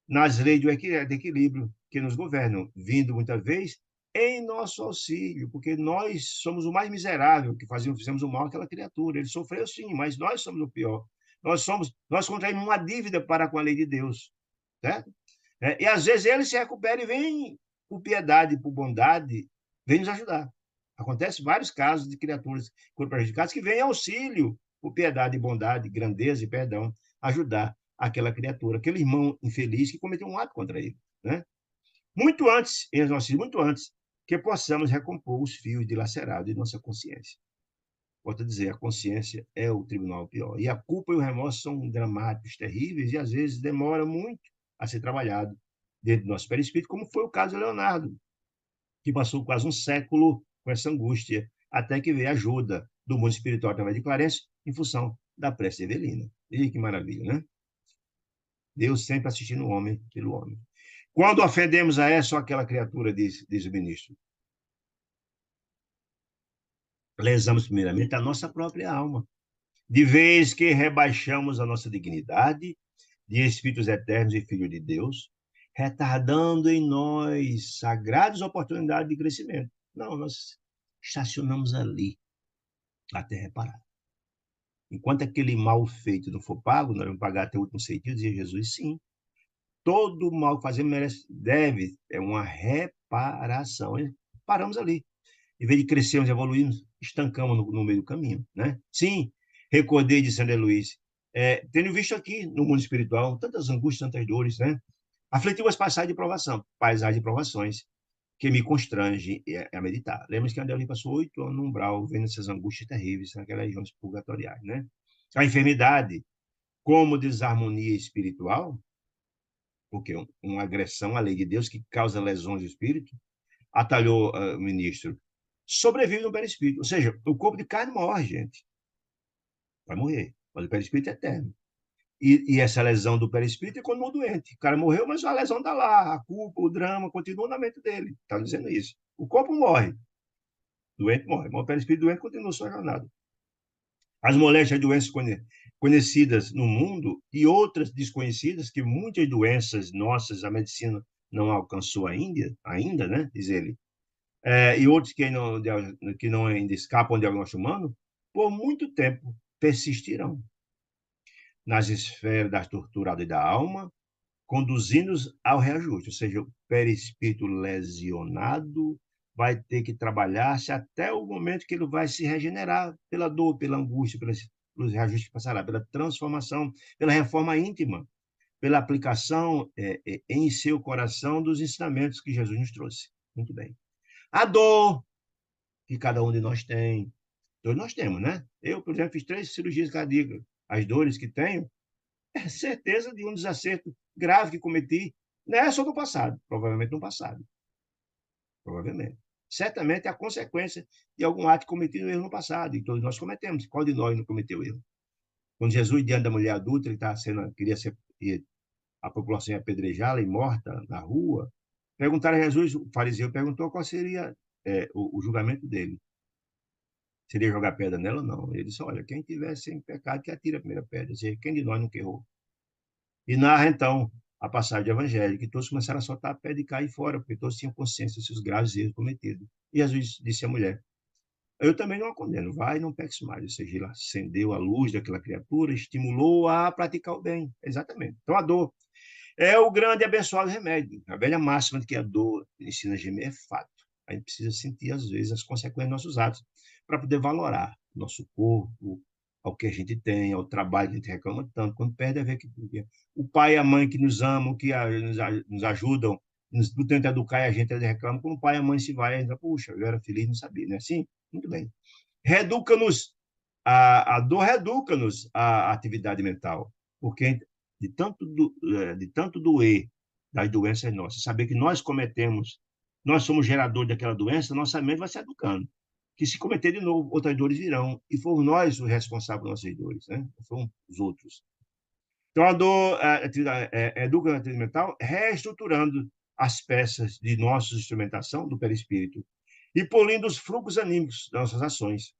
nas leis do equilíbrio que nos governam, vindo muitas vezes em nosso auxílio, porque nós somos o mais miserável que fizemos o mal àquela criatura. Ele sofreu sim, mas nós somos o pior. Nós contraímos uma dívida para com a lei de Deus, certo? E às vezes ele se recupera e vem por piedade, por bondade, vem nos ajudar. Acontece vários casos de criaturas que foram prejudicadas que vêm em auxílio, por piedade, bondade, grandeza e perdão, ajudar aquela criatura, aquele irmão infeliz que cometeu um ato contra ele. Né? Muito antes, muito antes que possamos recompor os fios dilacerados de nossa consciência. Volto a dizer, a consciência é o tribunal pior. E a culpa e o remorso são dramáticos, terríveis, e às vezes demora muito a ser trabalhado dentro do nosso perispírito, como foi o caso de Leonardo, que passou quase um século com essa angústia, até que veio a ajuda do mundo espiritual através de Clarence, em função da prece de Evelina. E que maravilha, né? Deus sempre assistindo o homem pelo homem. Quando ofendemos a essa ou aquela criatura, diz o ministro, lesamos primeiramente a nossa própria alma, de vez que rebaixamos a nossa dignidade de espíritos eternos e filhos de Deus, retardando em nós sagradas oportunidades de crescimento. Não, nós estacionamos ali até reparar. Enquanto aquele mal feito não for pago, nós vamos pagar até o último sentido, dizia Jesus, sim. Todo mal que fazemos merece, deve, é uma reparação. E paramos ali. Em vez de crescermos, evoluirmos, estancamos no meio do caminho. Né? Sim, recordei de Sander Luiz, tendo visto aqui no mundo espiritual tantas angústias, tantas dores, né? Aflitivas passagens de provação, paisagens de provações, que me constrange a meditar. Lembra que André passou 8 anos no umbral, vendo essas angústias terríveis naquelas regiões purgatoriais, né? A enfermidade, como desarmonia espiritual, porque uma agressão à lei de Deus que causa lesões do espírito, atalhou o ministro, sobrevive no perispírito. Ou seja, o corpo de carne morre, gente. Vai morrer. Mas o perispírito é eterno. E essa lesão do perispírito é quando o doente. O cara morreu, mas a lesão está lá. A culpa, o drama continua na mente dele. Está dizendo isso. O corpo morre. O doente morre. Mas o perispírito doente continua sua jornada. As moléstias e doenças conhecidas no mundo e outras desconhecidas, que muitas doenças nossas, a medicina não alcançou ainda, né? Diz ele, e outros que não ainda escapam de diagnóstico humano, por muito tempo persistirão nas esferas das torturadas da alma, conduzindo-os ao reajuste, ou seja, o perispírito lesionado vai ter que trabalhar-se até o momento que ele vai se regenerar pela dor, pela angústia, pelos reajustes que passará, pela transformação, pela reforma íntima, pela aplicação em seu coração dos ensinamentos que Jesus nos trouxe. Muito bem. A dor que cada um de nós tem. Todos nós temos, né? Eu, por exemplo, fiz 3 cirurgias cardíacas. As dores que tenho é certeza de um desacerto grave que cometi, não é só no passado, provavelmente no passado. Provavelmente. Certamente é a consequência de algum ato cometido erro no passado, e todos nós cometemos. Qual de nós não cometeu erro? Quando Jesus, diante da mulher adulta, ele queria ser, a população ia apedrejá-la e morta na rua, perguntaram a Jesus, o fariseu perguntou qual seria o julgamento dele. Seria jogar pedra nela ou não? Ele disse, olha, quem tiver sem pecado, que atire a primeira pedra. Ou seja, quem de nós nunca errou? E narra, então, a passagem do Evangelho, que todos começaram a soltar a pedra e cair fora, porque todos tinham consciência dos seus graves erros cometidos. E Jesus disse à mulher, eu também não a condeno, vai e não peques mais. Ou seja, ele acendeu a luz daquela criatura, estimulou-a a praticar o bem. Exatamente. Então, a dor é o grande e abençoado remédio. A velha máxima de que a dor ensina a gemer é fato. A gente precisa sentir, às vezes, as consequências dos nossos atos para poder valorar o nosso corpo, ao que a gente tem, ao trabalho que a gente reclama tanto. Quando perde, é ver que o pai e a mãe que nos amam, que nos ajudam no tenta educar e a gente reclama, quando o pai e a mãe se vai, a gente, puxa, eu era feliz, não sabia, não é assim? Muito bem. Reeduca-nos, a dor reeduca-nos a atividade mental, porque de tanto doer das doenças nossas, saber que nós cometemos, nós somos gerador daquela doença, nossa mente vai se educando. Que se cometer de novo, outras dores virão, e fomos nós os responsáveis pelas nossas dores, né? Não foram os outros. Então, a dor educa a atividade mental, reestruturando as peças de nossa instrumentação do perispírito e polindo os fluxos anímicos das nossas ações,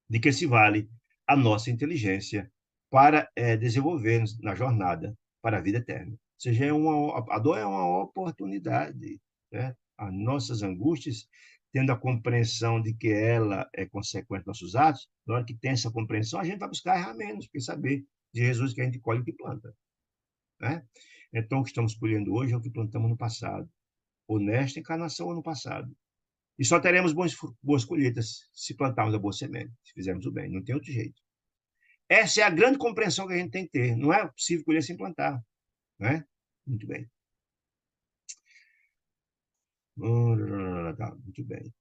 de que se vale a nossa inteligência para desenvolvermos na jornada para a vida eterna. Ou seja, a dor é uma oportunidade, né? As nossas angústias, tendo a compreensão de que ela é consequente dos nossos atos, na hora que tem essa compreensão, a gente vai buscar errar menos, porque saber de Jesus que a gente colhe o que planta, né? Então, o que estamos colhendo hoje é o que plantamos no passado, ou nesta encarnação ou no passado. E só teremos boas colheitas se plantarmos a boa semente, se fizermos o bem. Não tem outro jeito. Essa é a grande compreensão que a gente tem que ter. Não é possível colher sem plantar. Né? Muito bem. Muito bem.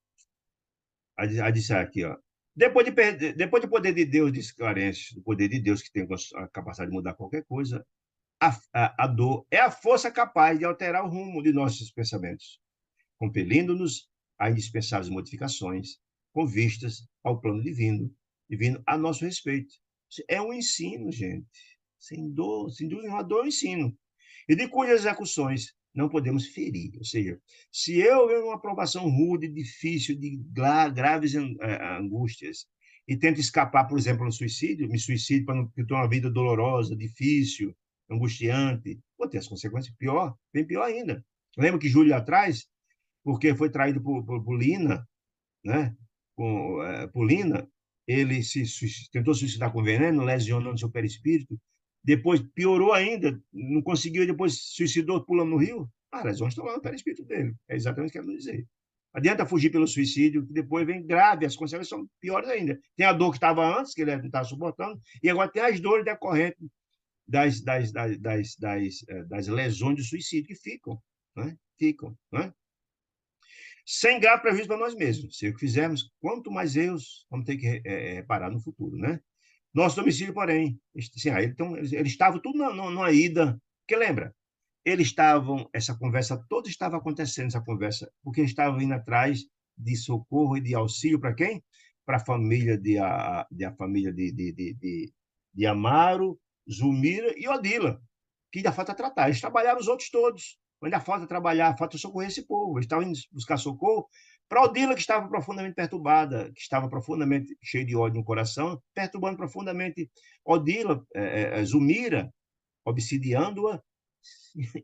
A dizer aqui, ó. Depois do poder de Deus, diz Clarence, do poder de Deus que tem a capacidade de mudar qualquer coisa, a dor é a força capaz de alterar o rumo de nossos pensamentos, compelindo-nos a indispensáveis modificações com vistas ao plano divino a nosso respeito. É um ensino, gente. Sem dúvida, uma dor é um ensino. E de cujas execuções não podemos ferir. Ou seja, se eu venho uma aprovação rude, difícil, de graves angústias, e tento escapar, por exemplo, no suicídio, me suicido para não ter uma vida dolorosa, difícil, angustiante, pode ter as consequências pior, bem pior ainda. Lembra que Júlio atrás, porque foi traído por Lina, né? Por Lina, ele tentou suicidar com veneno, lesionando seu perispírito. Depois piorou ainda, não conseguiu, depois suicidou pulando no rio. As lesões estão lá no perispírito dele. É exatamente o que eu quero dizer. Adianta fugir pelo suicídio, que depois vem grave, as consequências são piores ainda. Tem a dor que estava antes, que ele não estava suportando, e agora tem as dores decorrentes das lesões de suicídio que ficam, né? Ficam, né? Sem grave prejuízo para nós mesmos. Se o que fizermos, quanto mais erros, vamos ter que reparar no futuro, né? Nosso domicílio, porém, assim, eles estavam tudo numa ida, porque lembra, eles estavam, essa conversa toda estava acontecendo, essa conversa, porque eles estavam indo atrás de socorro e de auxílio para quem? Para a família de Amaro, Zulmira e Odila, que ainda falta tratar. Eles trabalharam os outros todos, ainda falta trabalhar, falta socorrer esse povo. Eles estavam indo buscar socorro para Odila, que estava profundamente perturbada, que estava profundamente cheia de ódio no coração, perturbando profundamente Odila, Zulmira, obsidiando-a.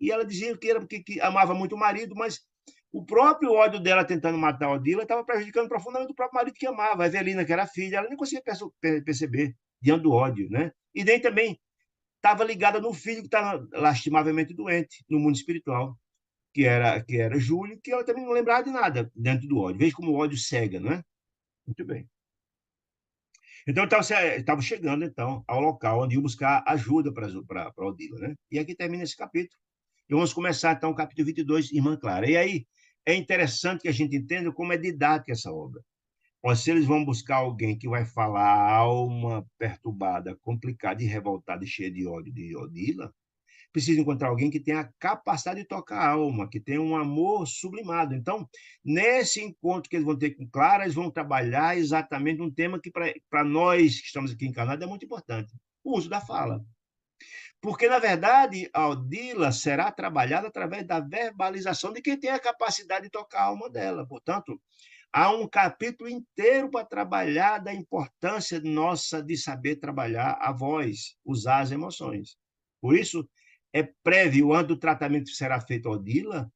E ela dizia que era porque que amava muito o marido, mas o próprio ódio dela tentando matar a Odila estava prejudicando profundamente o próprio marido que amava, a Evelina, que era filha. Ela nem conseguia perceber diante do ódio, né? E nem também estava ligada no filho que estava lastimavelmente doente no mundo espiritual, que era Júlio, que ela também não lembrava de nada dentro do ódio. Veja como o ódio cega, não é? Muito bem. Então, estava chegando, então, ao local onde ia buscar ajuda para Odila, né? E aqui termina esse capítulo. E vamos começar, então, o capítulo 22, Irmã Clara. E aí, é interessante que a gente entenda como é didática essa obra. Mas se eles vão buscar alguém que vai falar a alma perturbada, complicada e revoltada e cheia de ódio de Odila, precisa encontrar alguém que tenha a capacidade de tocar a alma, que tenha um amor sublimado. Então, nesse encontro que eles vão ter com Clara, eles vão trabalhar exatamente um tema que, para nós que estamos aqui encarnados, é muito importante: o uso da fala. Porque, na verdade, a Odila será trabalhada através da verbalização de quem tem a capacidade de tocar a alma dela. Portanto, há um capítulo inteiro para trabalhar da importância nossa de saber trabalhar a voz, usar as emoções. Por isso, é prévio, antes do tratamento que será feito a Odila,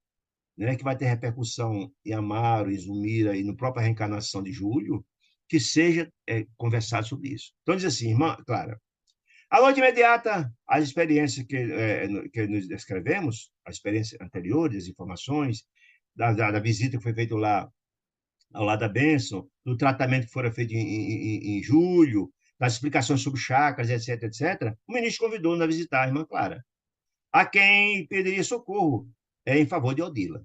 né, que vai ter repercussão em Amaro, em Zulmira e na própria reencarnação de Júlio, que seja conversado sobre isso. Então, diz assim, irmã Clara, a de imediata, as experiências que nos descrevemos, as experiências anteriores, as informações da visita que foi feita lá ao lado da bênção, do tratamento que fora feito em julho, das explicações sobre chakras, etc., etc., o ministro convidou-nos a visitar a irmã Clara, a quem pediria socorro, é em favor de Odila.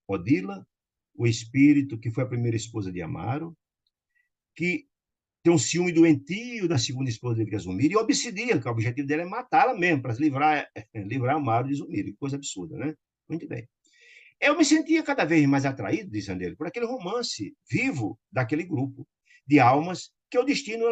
Odila, o espírito que foi a primeira esposa de Amaro, que tem um ciúme doentio da segunda esposa dele, que é Zulmira, e obsidia, que o objetivo dele é matá-la mesmo, para livrar Amaro de Zulmira. Que coisa absurda, né? Muito bem. Eu me sentia cada vez mais atraído, diz André, por aquele romance vivo daquele grupo de almas que é o destino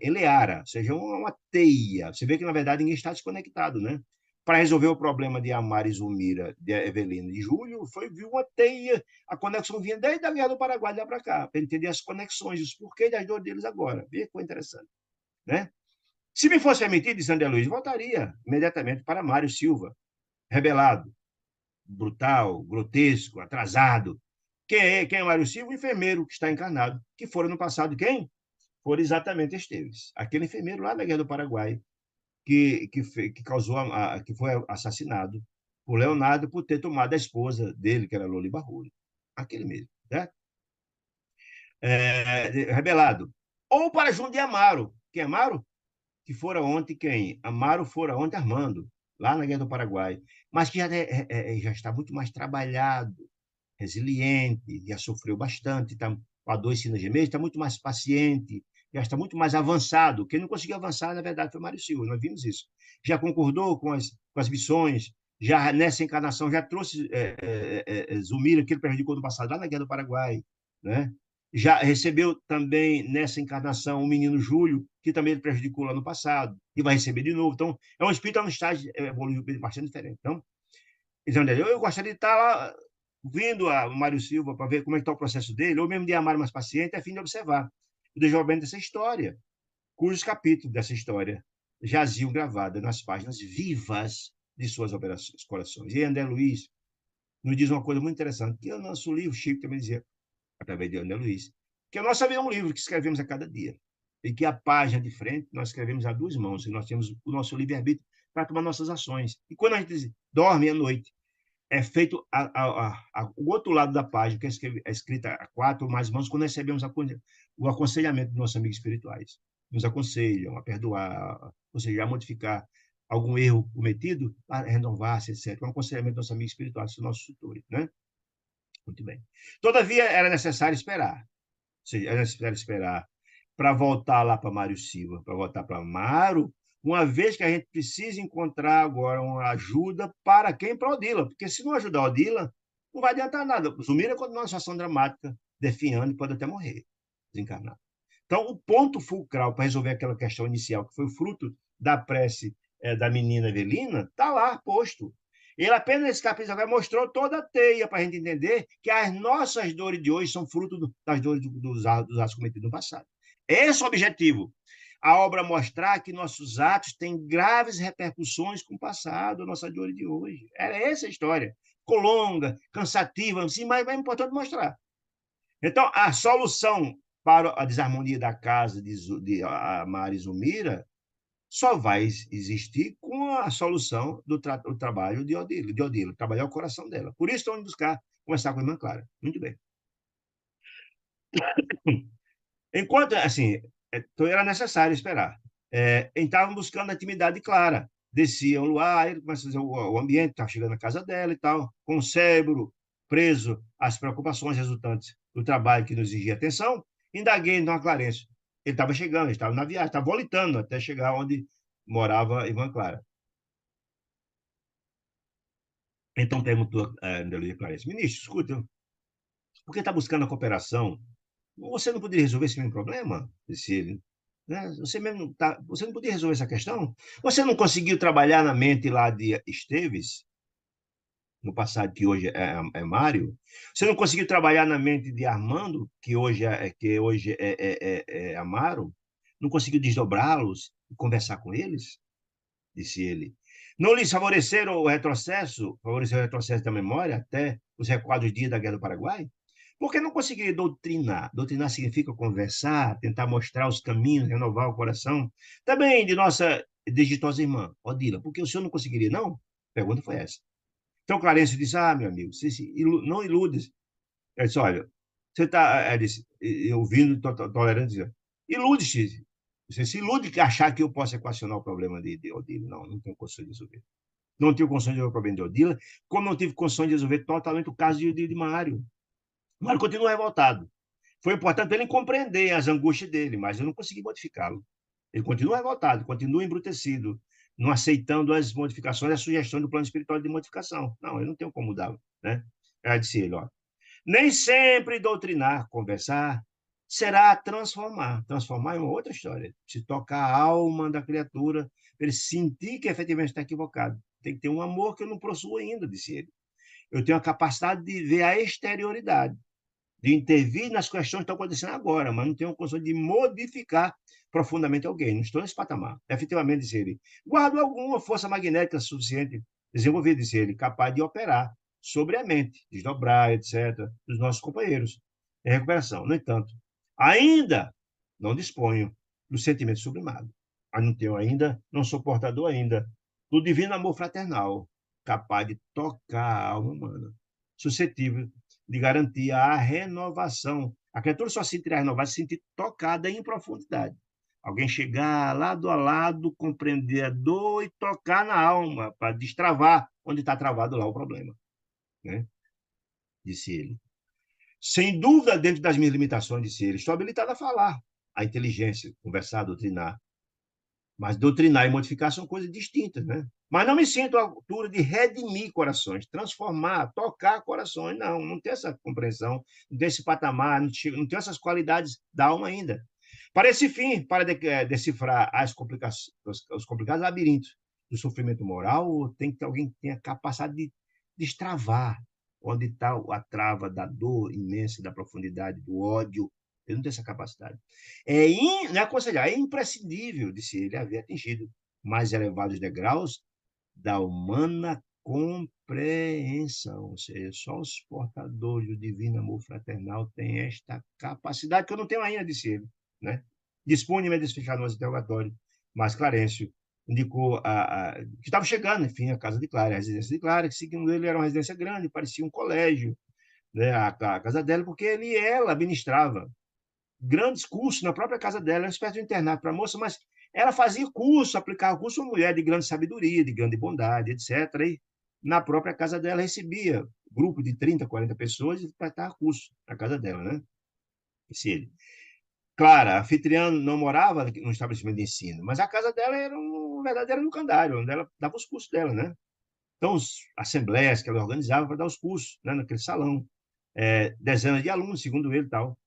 eleara, ou seja, uma teia. Você vê que, na verdade, ninguém está desconectado, né? Para resolver o problema de Amar e Zulmira, de Evelina e Júlio, foi viu uma teia, a conexão vinha desde a Guerra do Paraguai lá para cá, para entender as conexões, os porquês das dores deles agora. Vê que foi interessante, né? Se me fosse permitido, diz André Luiz, voltaria imediatamente para Mário Silva, rebelado, brutal, grotesco, atrasado. Quem é Mário Silva? O enfermeiro que está encarnado, que foram no passado quem? Foram exatamente Esteves, aquele enfermeiro lá da Guerra do Paraguai, que causou que foi assassinado por Leonardo por ter tomado a esposa dele, que era Loli Barrulho. Aquele mesmo, né? Rebelado. Ou para João de Amaro. Quem é Amaro? Que fora ontem quem? Amaro fora ontem Armando, lá na Guerra do Paraguai. Mas que já está muito mais trabalhado, resiliente, já sofreu bastante, está com a dor em cima de meses, está muito mais paciente, já está muito mais avançado. Quem não conseguiu avançar, na verdade, foi Mário Silva, nós vimos isso. Já concordou com as missões, já nessa encarnação, já trouxe Zumira, que ele prejudicou no passado, lá na Guerra do Paraguai, né? Já recebeu também nessa encarnação o menino Júlio, que também ele prejudicou lá no passado, e vai receber de novo. Então, é um espírito a um estágio evolutivo bastante diferente. Então, eu gostaria de estar lá vindo a Mário Silva para ver como é que está o processo dele, ou mesmo de Amar mais paciente, a fim de observar o desenvolvimento dessa história, cujos capítulos dessa história jaziam gravados nas páginas vivas de suas corações. E André Luiz nos diz uma coisa muito interessante, que o nosso livro, Chico também dizia, através de André Luiz, que a nossa vida é um livro que escrevemos a cada dia, e que a página de frente nós escrevemos a duas mãos, e nós temos o nosso livre-arbítrio para tomar nossas ações. E quando a gente dorme à noite, é feito o outro lado da página, que é escrita a quatro ou mais mãos, quando recebemos o aconselhamento dos nossos amigos espirituais. Nos aconselham a perdoar, ou seja, a modificar algum erro cometido, a renovar-se, etc. Um aconselhamento dos nossos amigos espirituais, dos nossos tutores, né? Muito bem. Todavia, era necessário esperar. Ou seja, era necessário esperar para voltar lá para Mário Silva, para voltar para Amaro, uma vez que a gente precisa encontrar agora uma ajuda para quem? Para Odila, porque se não ajudar Odila, não vai adiantar nada. Zumira continua uma situação dramática, definhando e pode até morrer, desencarnar. Então, o ponto fulcral para resolver aquela questão inicial, que foi o fruto da prece da menina Evelina, está lá posto. Ele apenas nesse capítulo agora mostrou toda a teia para a gente entender que as nossas dores de hoje são fruto das dores dos atos cometidos no passado. Esse é o objetivo. A obra mostrar que nossos atos têm graves repercussões com o passado, a nossa dor de hoje. Era essa a história. Ficou longa, cansativa, assim, mas é importante mostrar. Então, a solução para a desarmonia da casa de Mari Zumira só vai existir com a solução do trabalho de Odilo, trabalhar o coração dela. Por isso, vamos buscar conversar com a irmã Clara. Muito bem. Enquanto, assim, então era necessário esperar. Estavam buscando a intimidade clara. Descia o luar, ele começa a dizer o ambiente, estava chegando na casa dela e tal, com o cérebro preso às preocupações resultantes do trabalho que nos exigia atenção. Indaguei então a Clarence. Ele estava chegando, ele estava na viagem, estava volitando até chegar onde morava a irmã Clara. Então perguntou a André Clarence, ministro, escuta, por que está buscando a cooperação? Você não poderia resolver esse mesmo problema? Disse ele. Né? Você não poderia resolver essa questão? Você não conseguiu trabalhar na mente lá de Esteves, no passado, que hoje é Mário? Você não conseguiu trabalhar na mente de Armando, que hoje é Amaro? Não conseguiu desdobrá-los e conversar com eles? Disse ele. Não lhes favoreceu o retrocesso da memória até os recuados dias da Guerra do Paraguai? Porque não conseguiria doutrinar. Doutrinar significa conversar, tentar mostrar os caminhos, renovar o coração. Também de nossa digitosa irmã, Odila, porque o senhor não conseguiria, não? A pergunta foi essa. Então Clarence disse, meu amigo, você não iludes. Ele disse, olha, você está, ouvindo, tolerante, dizendo, ilude-se. Você se ilude que achar que eu posso equacionar o problema de Odila. Não, não tenho condições de resolver. Não tive condições de resolver o problema de Odila, como não tive condições de resolver totalmente o caso de Mário. Mário continua revoltado. Foi importante ele compreender as angústias dele, mas eu não consegui modificá-lo. Ele continua revoltado, continua embrutecido, não aceitando as modificações, as sugestões do plano espiritual de modificação. Não, eu não tenho como mudá-lo, né? Aí disse ele, ó, nem sempre doutrinar, conversar, será transformar. Transformar é uma outra história. Se tocar a alma da criatura, ele sentir que efetivamente está equivocado. Tem que ter um amor que eu não possuo ainda, disse ele. Eu tenho a capacidade de ver a exterioridade, de intervir nas questões que estão acontecendo agora, mas não tenho condição de modificar profundamente alguém. Não estou nesse patamar. Efetivamente, disse ele, guardo alguma força magnética suficiente desenvolvida, disse ele, capaz de operar sobre a mente, desdobrar, etc., dos nossos companheiros em recuperação. No entanto, ainda não disponho do sentimento sublimado. Eu não tenho ainda, não sou portador ainda do divino amor fraternal, capaz de tocar a alma humana, suscetível de garantir a renovação. A criatura só se sentirá renovada se sentir tocada em profundidade. Alguém chegar lado a lado, compreender a dor e tocar na alma para destravar onde está travado lá o problema, né? Disse ele. Sem dúvida, dentro das minhas limitações, disse ele, estou habilitado a falar, a inteligência, conversar, doutrinar. Mas doutrinar e modificar são coisas distintas, né? Mas não me sinto à altura de redimir corações, transformar, tocar corações. Não, não tenho essa compreensão, não tenho esse patamar, não tenho essas qualidades da alma ainda. Para esse fim, para decifrar os complicados labirintos do sofrimento moral, tem que ter alguém que tenha capacidade de destravar onde está a trava da dor imensa, da profundidade, do ódio. Eu não tenho essa capacidade. Não é aconselhar, é imprescindível, disse ele, haver atingido mais elevados degraus da humana compreensão. Ou seja, só os portadores do divino amor fraternal têm esta capacidade, que eu não tenho ainda, disse ele, né? Dispõe-me a desfechar nosso interrogatório, mas Clarencio indicou que estava chegando, enfim, a casa de Clara, a residência de Clara, que, segundo ele, era uma residência grande, parecia um colégio, né, a casa dela, porque ela ministrava grandes cursos na própria casa dela, uma espécie de internato para a moça, mas ela fazia curso, aplicava curso, uma mulher de grande sabedoria, de grande bondade, etc. E na própria casa dela recebia grupo de 30, 40 pessoas e prestava curso na casa dela, né? Esse ele. Claro, a anfitriã não morava no estabelecimento de ensino, mas a casa dela era um verdadeiro educandário, onde ela dava os cursos dela, né? Então, as assembleias que ela organizava para dar os cursos, né, naquele salão. Dezenas de alunos, segundo ele, tal,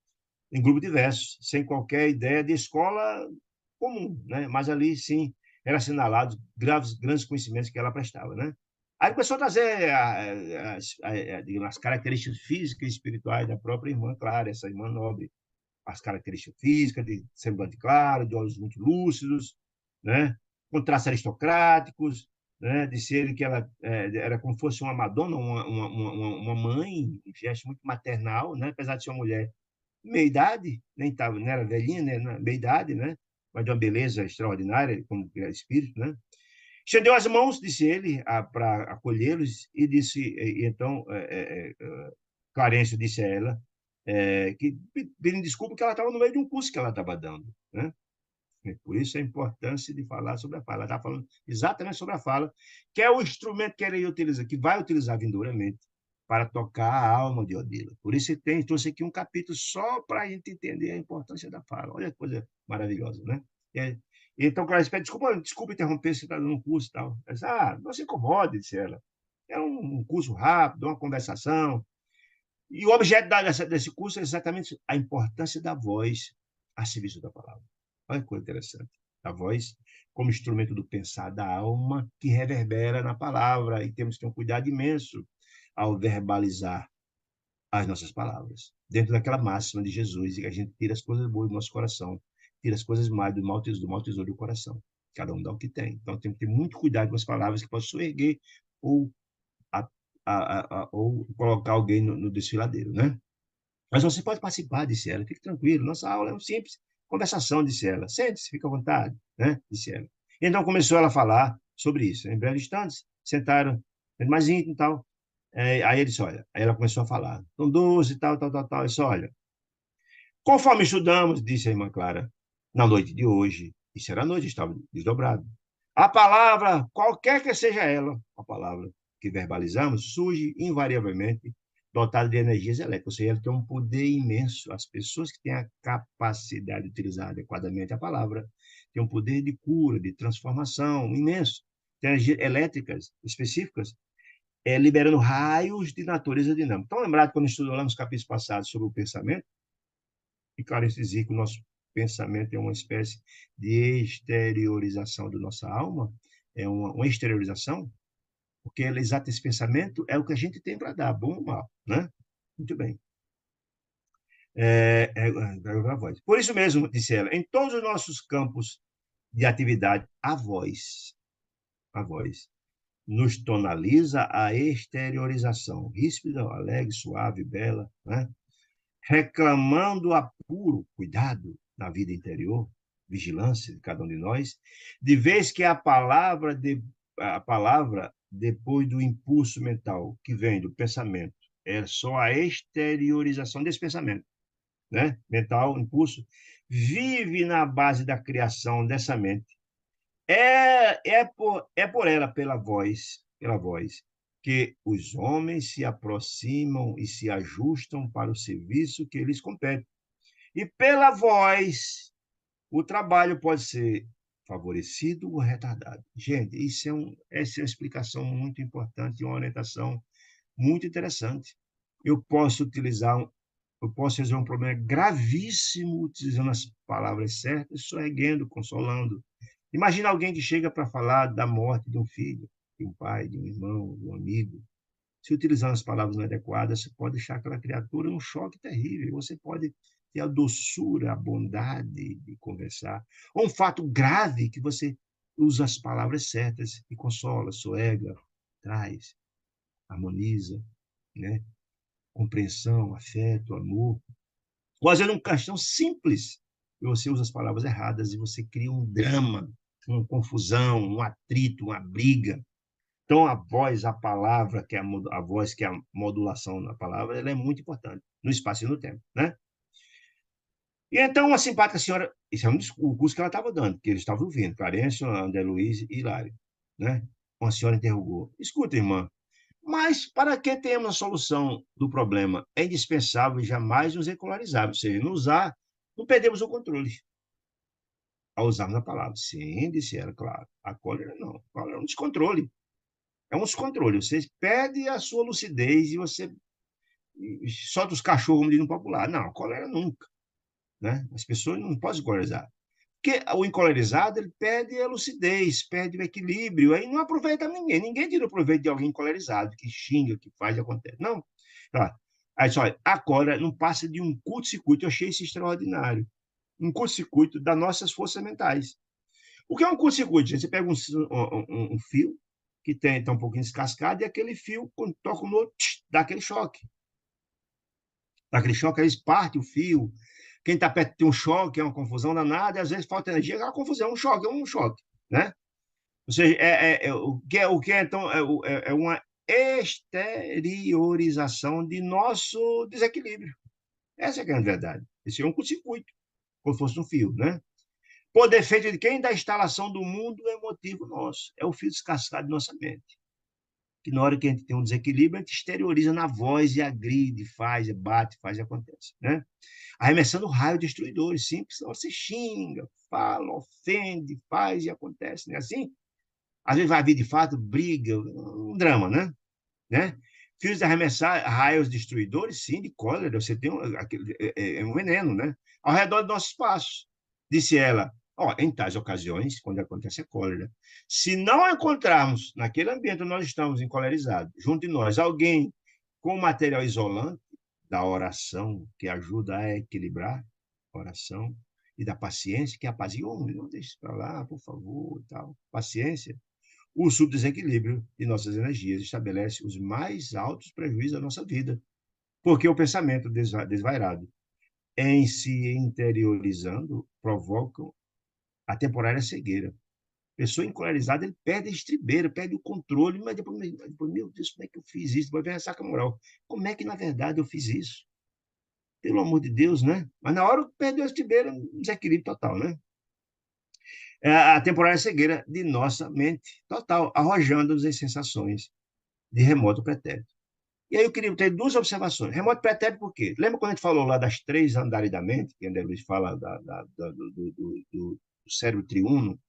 em grupo diverso, sem qualquer ideia de escola comum, né? Mas ali, sim, era assinalado grandes conhecimentos que ela prestava, né? Aí começou a trazer digamos, as características físicas e espirituais da própria irmã Clara, essa irmã nobre, as características físicas de semblante claro, de olhos muito lúcidos, né? Com traços aristocráticos, né? Disse ele que ela era como se fosse uma Madonna, uma mãe, um gesto muito maternal, né? Apesar de ser uma mulher meia idade, nem tava, não era velhinha, né? Meia idade, né? Mas de uma beleza extraordinária, como espírito, né? Estendeu as mãos, disse ele, para acolhê-los e disse, e então, Clarencio disse a ela que pedindo desculpa que ela estava no meio de um curso que ela estava dando, né? Por isso a importância de falar sobre a fala. Ela está falando exatamente sobre a fala, que é o instrumento que ele utiliza, que vai utilizar vindouramente para tocar a alma de Odila. Por isso trouxe aqui um capítulo só para a gente entender a importância da fala. Olha que coisa maravilhosa, né? Então, Clarice pede desculpa interromper, você está dando um curso e tal. Disse, não se incomode, disse ela. É um curso rápido, uma conversação. E o objeto desse curso é exatamente a importância da voz a serviço da palavra. Olha que coisa interessante. A voz como instrumento do pensar da alma que reverbera na palavra, e temos que ter um cuidado imenso ao verbalizar as nossas palavras. Dentro daquela máxima de Jesus, e a gente tira as coisas boas do nosso coração, tira as coisas más do mau tesouro do coração. Cada um dá o que tem. Então, tem que ter muito cuidado com as palavras que possam erguer ou, ou colocar alguém no desfiladeiro, né? Mas você pode participar, disse ela, fique tranquilo, nossa aula é uma simples conversação, disse ela. Sente-se, fica à vontade, né? Disse ela. Então começou ela a falar sobre isso. Em breves instantes, sentaram mais íntimo e tal. Aí ele disse, olha, aí ela começou a falar. São 12, tal, tal, tal, tal. Ele disse, olha, conforme estudamos, disse a irmã Clara, na noite de hoje, isso era a noite, estava desdobrado, A palavra, qualquer que seja ela, a palavra que verbalizamos, surge invariavelmente dotada de energias elétricas, ou seja, ela tem um poder imenso. As pessoas que têm a capacidade de utilizar adequadamente a palavra têm um poder de cura, de transformação imenso. Tem energias elétricas específicas, liberando raios de natureza dinâmica. Então, lembrado quando estudou lá nos capítulos passados sobre o pensamento, e claro, esse dizer que o nosso pensamento é uma espécie de exteriorização da nossa alma, é uma exteriorização, porque ela, exato esse pensamento é o que a gente tem para dar, bom ou mal, né? Muito bem. A voz. Por isso mesmo, disse ela, em todos os nossos campos de atividade, a voz, nos tonaliza a exteriorização, ríspida, alegre, suave, bela, né? Reclamando apuro, cuidado na vida interior, vigilância de cada um de nós, de vez que a palavra depois do impulso mental que vem do pensamento, é só a exteriorização desse pensamento, né? Mental, impulso, vive na base da criação dessa mente. É por ela, pela voz, que os homens se aproximam e se ajustam para o serviço que lhes compete. E pela voz, o trabalho pode ser favorecido ou retardado. Gente, essa é uma explicação muito importante e uma orientação muito interessante. Eu posso utilizar, eu posso resolver um problema gravíssimo utilizando as palavras certas, sorrindo, consolando. Imagina alguém que chega para falar da morte de um filho, de um pai, de um irmão, de um amigo. Se utilizando as palavras inadequadas, você pode deixar aquela criatura num choque terrível. Você pode ter a doçura, a bondade de conversar. Ou um fato grave que você usa as palavras certas e consola, soega, traz, harmoniza, né? Compreensão, afeto, amor. Ou às vezes uma questão simples, e você usa as palavras erradas e você cria um drama, uma confusão, um atrito, uma briga. Então, a voz, a palavra, que é a voz, que é a modulação da palavra, ela é muito importante no espaço e no tempo, né? E então, uma simpática senhora, isso é o curso que ela estava dando, que eles estavam ouvindo, Clarencio, André Luiz e Hilário, né? Uma senhora interrogou: escuta, irmã, mas para que temos a solução do problema? É indispensável jamais nos escolarizar, ou seja, não usar, não perdemos o controle ao usarmos a palavra. Sim, disse ela, claro. A cólera não. A cólera é um descontrole. É um descontrole. Você perde a sua lucidez e você solta os cachorros, como diz no popular. Não, a cólera nunca. Né? As pessoas não podem colorizar. Porque o encolerizado, ele perde a lucidez, perde o equilíbrio, aí não aproveita ninguém. Ninguém tira o proveito de alguém encolerizado, que xinga, que faz e acontece. Não. Tá. Aí só, a cólera não passa de um curto-circuito. Eu achei isso extraordinário. Um curto-circuito das nossas forças mentais. O que é um curto-circuito? Você pega um fio que está um pouquinho descascado e aquele fio, quando toca no outro, dá aquele choque. Dá aquele choque, aí eles partem o fio. Quem está perto tem um choque, é uma confusão danada, e às vezes falta energia, é uma confusão, é um choque, né? Ou seja, o que é então, é uma exteriorização de nosso desequilíbrio. Essa é a grande verdade. Esse é um curto-circuito, como se fosse um fio, né? Por defeito de quem? Da instalação do mundo emotivo nosso. É o fio descascado de nossa mente. Que na hora que a gente tem um desequilíbrio, a gente exterioriza na voz e agride, faz, bate, faz e acontece. Né? Arremessando raio destruidores, simples. Você xinga, fala, ofende, faz e acontece. Não é assim? Às vezes vai vir de fato, briga, um drama, né? Fios de arremessar raios destruidores, sim, de cólera. Você tem um veneno, né? Ao redor do nosso espaço. Disse ela, em tais ocasiões, quando acontece a cólera, se não encontrarmos naquele ambiente onde nós estamos encolerizados, junto de nós, alguém com material isolante da oração, que ajuda a equilibrar a oração, e da paciência, que apazigua, não deixe isso para lá, por favor, tal. Paciência. O subdesequilíbrio de nossas energias estabelece os mais altos prejuízos da nossa vida, porque o pensamento desvairado, em se interiorizando, provoca a temporária cegueira. Pessoa encolarizada, ele perde a estribeira, perde o controle, mas depois, meu Deus, como é que eu fiz isso? Depois vem a saca moral. Como é que, na verdade, eu fiz isso? Pelo amor de Deus, né? Mas na hora perdeu a estribeira, desequilíbrio total, né? É a temporária cegueira de nossa mente total, arrojando-nos em sensações de remoto pretérito. E aí eu queria ter duas observações. Remoto pretérito por quê? Lembra quando a gente falou lá das três andares da mente, que André Luiz fala do cérebro triuno,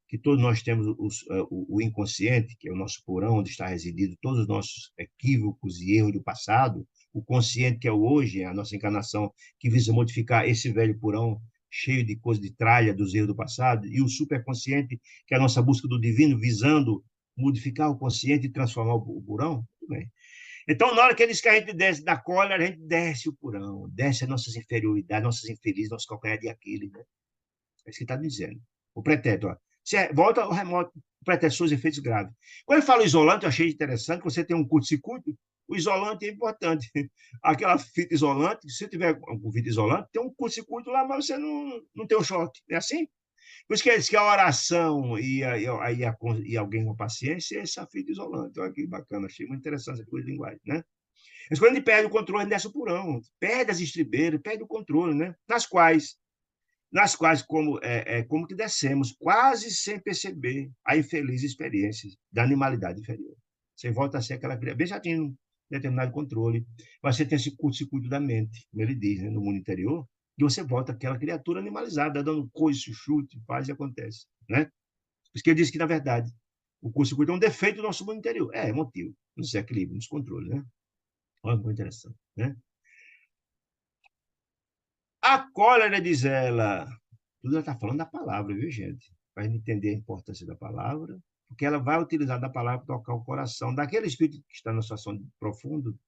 que todos nós temos o inconsciente, que é o nosso porão, onde está residido todos os nossos equívocos e erros do passado, o consciente, que é o hoje, é a nossa encarnação, que visa modificar esse velho porão cheio de coisa de tralha dos erros do passado, e o superconsciente, que é a nossa busca do divino, visando modificar o consciente e transformar o porão. Tudo bem. Então, na hora que ele diz que a gente desce da cólera, a gente desce o porão, desce as nossas inferioridades, nossas infelizes, nosso calcanhar de Aquiles, né? É isso que está dizendo. O pretérito, ó. Volta ao remoto, o pretérito, seus efeitos graves. Quando ele fala isolante, eu achei interessante, você tem um curto-circuito, o isolante é importante. Aquela fita isolante, se tiver um fita isolante, tem um curto-circuito lá, mas você não tem um choque. É assim? Por isso que diz que a oração e alguém com paciência é essa fita isolante. Olha que bacana, achei muito interessante essa coisa de linguagem, né? Mas quando ele perde o controle, ele desce o porão, perde as estribeiras, perde o controle, né? Nas quais como que descemos, quase sem perceber a infeliz experiência da animalidade inferior. Você volta a ser aquela criatura, bem já tinha um determinado controle, mas você tem esse curto-circuito da mente, como ele diz, né, no mundo interior, e você volta àquela criatura animalizada, dando coice, chute, faz e acontece. Né? Por isso que ele diz que, na verdade, o curto-circuito é um defeito do nosso mundo interior. É motivo, no desequilíbrio, nos controles. Né? Olha que interessante. Né? A cólera, diz ela, tudo ela está falando da palavra, viu, gente? Para a gente entender a importância da palavra, porque ela vai utilizar da palavra para tocar o coração daquele espírito que está numa situação de profundo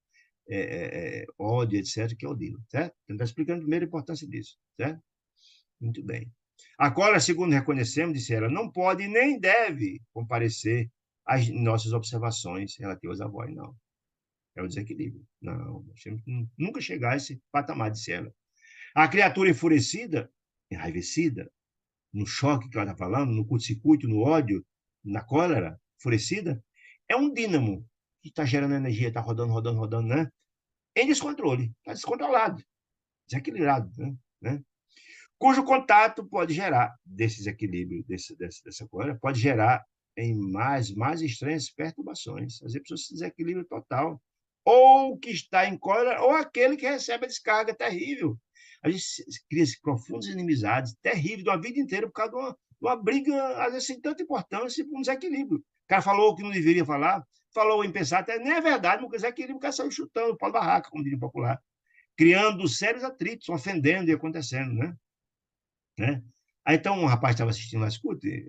ódio, etc., que é o Dilo, certo? Então, está explicando primeiro a importância disso, certo? Muito bem. A cólera, segundo reconhecemos, disse ela, não pode nem deve comparecer às nossas observações relativas à voz, não. É o desequilíbrio. Não, nós temos que nunca chegar a esse patamar, disse ela. A criatura enfurecida, enraivecida, no choque que ela está falando, no curto-circuito, no ódio, na cólera, enfurecida, é um dínamo que está gerando energia, está rodando, rodando, rodando, né? Em descontrole, está descontrolado, desequilibrado, né? Cujo contato pode gerar, desse desequilíbrio, dessa cólera, pode gerar em mais estranhas perturbações. Às vezes a pessoa se desequilibra total. Ou que está em cólera, ou aquele que recebe a descarga terrível. A gente cria profundas inimizades terríveis de uma vida inteira por causa de uma briga, às vezes, sem tanta importância, por um desequilíbrio. O cara falou o que não deveria falar, falou em pensar, até nem é verdade, mas o desequilíbrio, o cara saiu chutando, pau barraca, como diria o popular, criando sérios atritos, ofendendo e acontecendo, né? Aí então um rapaz estava assistindo lá, escute,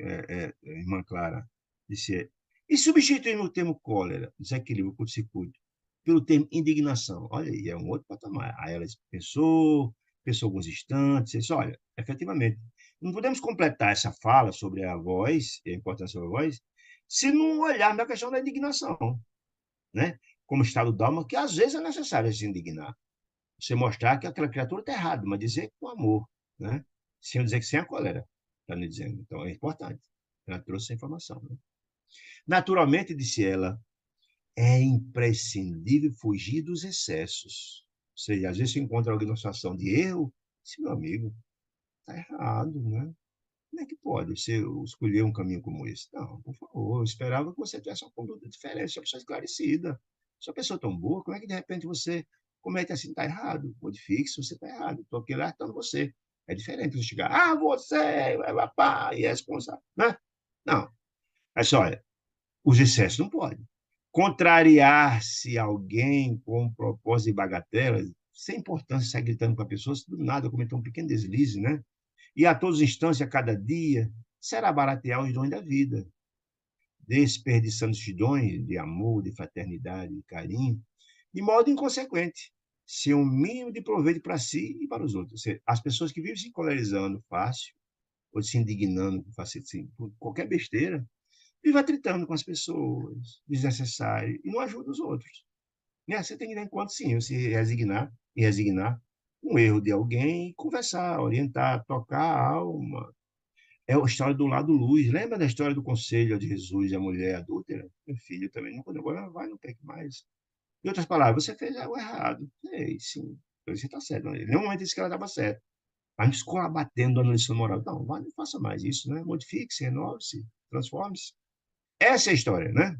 irmã Clara, disse, e substituindo o termo cólera, desequilíbrio, curto-circuito, pelo termo indignação. Olha aí, é um outro patamar. Aí ela pensou alguns instantes, disse, olha, efetivamente, não podemos completar essa fala sobre a voz, e a importância da voz, se não olharmos a questão da indignação, né? Como estado d'alma, que às vezes é necessário se indignar. Você mostrar que aquela criatura está errada, mas dizer com amor, né? Sem dizer que sem a cólera, está me dizendo. Então, é importante. Ela trouxe essa informação. Né? Naturalmente, disse ela, é imprescindível fugir dos excessos. Ou seja, às vezes você encontra alguém numa situação de erro, esse meu amigo está errado, né? Como é que pode você escolher um caminho como esse? Não, por favor, eu esperava que você tivesse uma conduta diferente, uma pessoa esclarecida. Se uma pessoa tão boa, como é que de repente você comete assim, está errado? Modifique se você está errado. Estou aqui alertando você. É diferente você chegar, você, papá, e é responsável. Né? Não. É só, olha, os excessos não podem. Contrariar-se alguém com um propósito de bagatela, sem importância sair gritando com a pessoa, se do nada cometer um pequeno deslize, né? E a todos os instantes, a cada dia, será baratear os dons da vida, desperdiçando os dons de amor, de fraternidade, de carinho, de modo inconsequente, sem um mínimo de proveito para si e para os outros. As pessoas que vivem se encolerizando fácil, ou se indignando assim, por qualquer besteira, vivem atritando com as pessoas, desnecessário, e não ajuda os outros. Né? Você tem que dar em conta, sim, se resignar um erro de alguém e conversar, orientar, tocar a alma. É a história do lado luz. Lembra da história do conselho de Jesus e a mulher adúltera? Meu filho também não agora vai, não peque mais. Em outras palavras, você fez algo errado. Ei, sim, você está certo. Em nenhum momento disse que ela estava certa. A escola batendo, dando lição moral. Não, não faça mais isso, né? Modifique-se, renove-se, transforme-se. Essa é a história, né?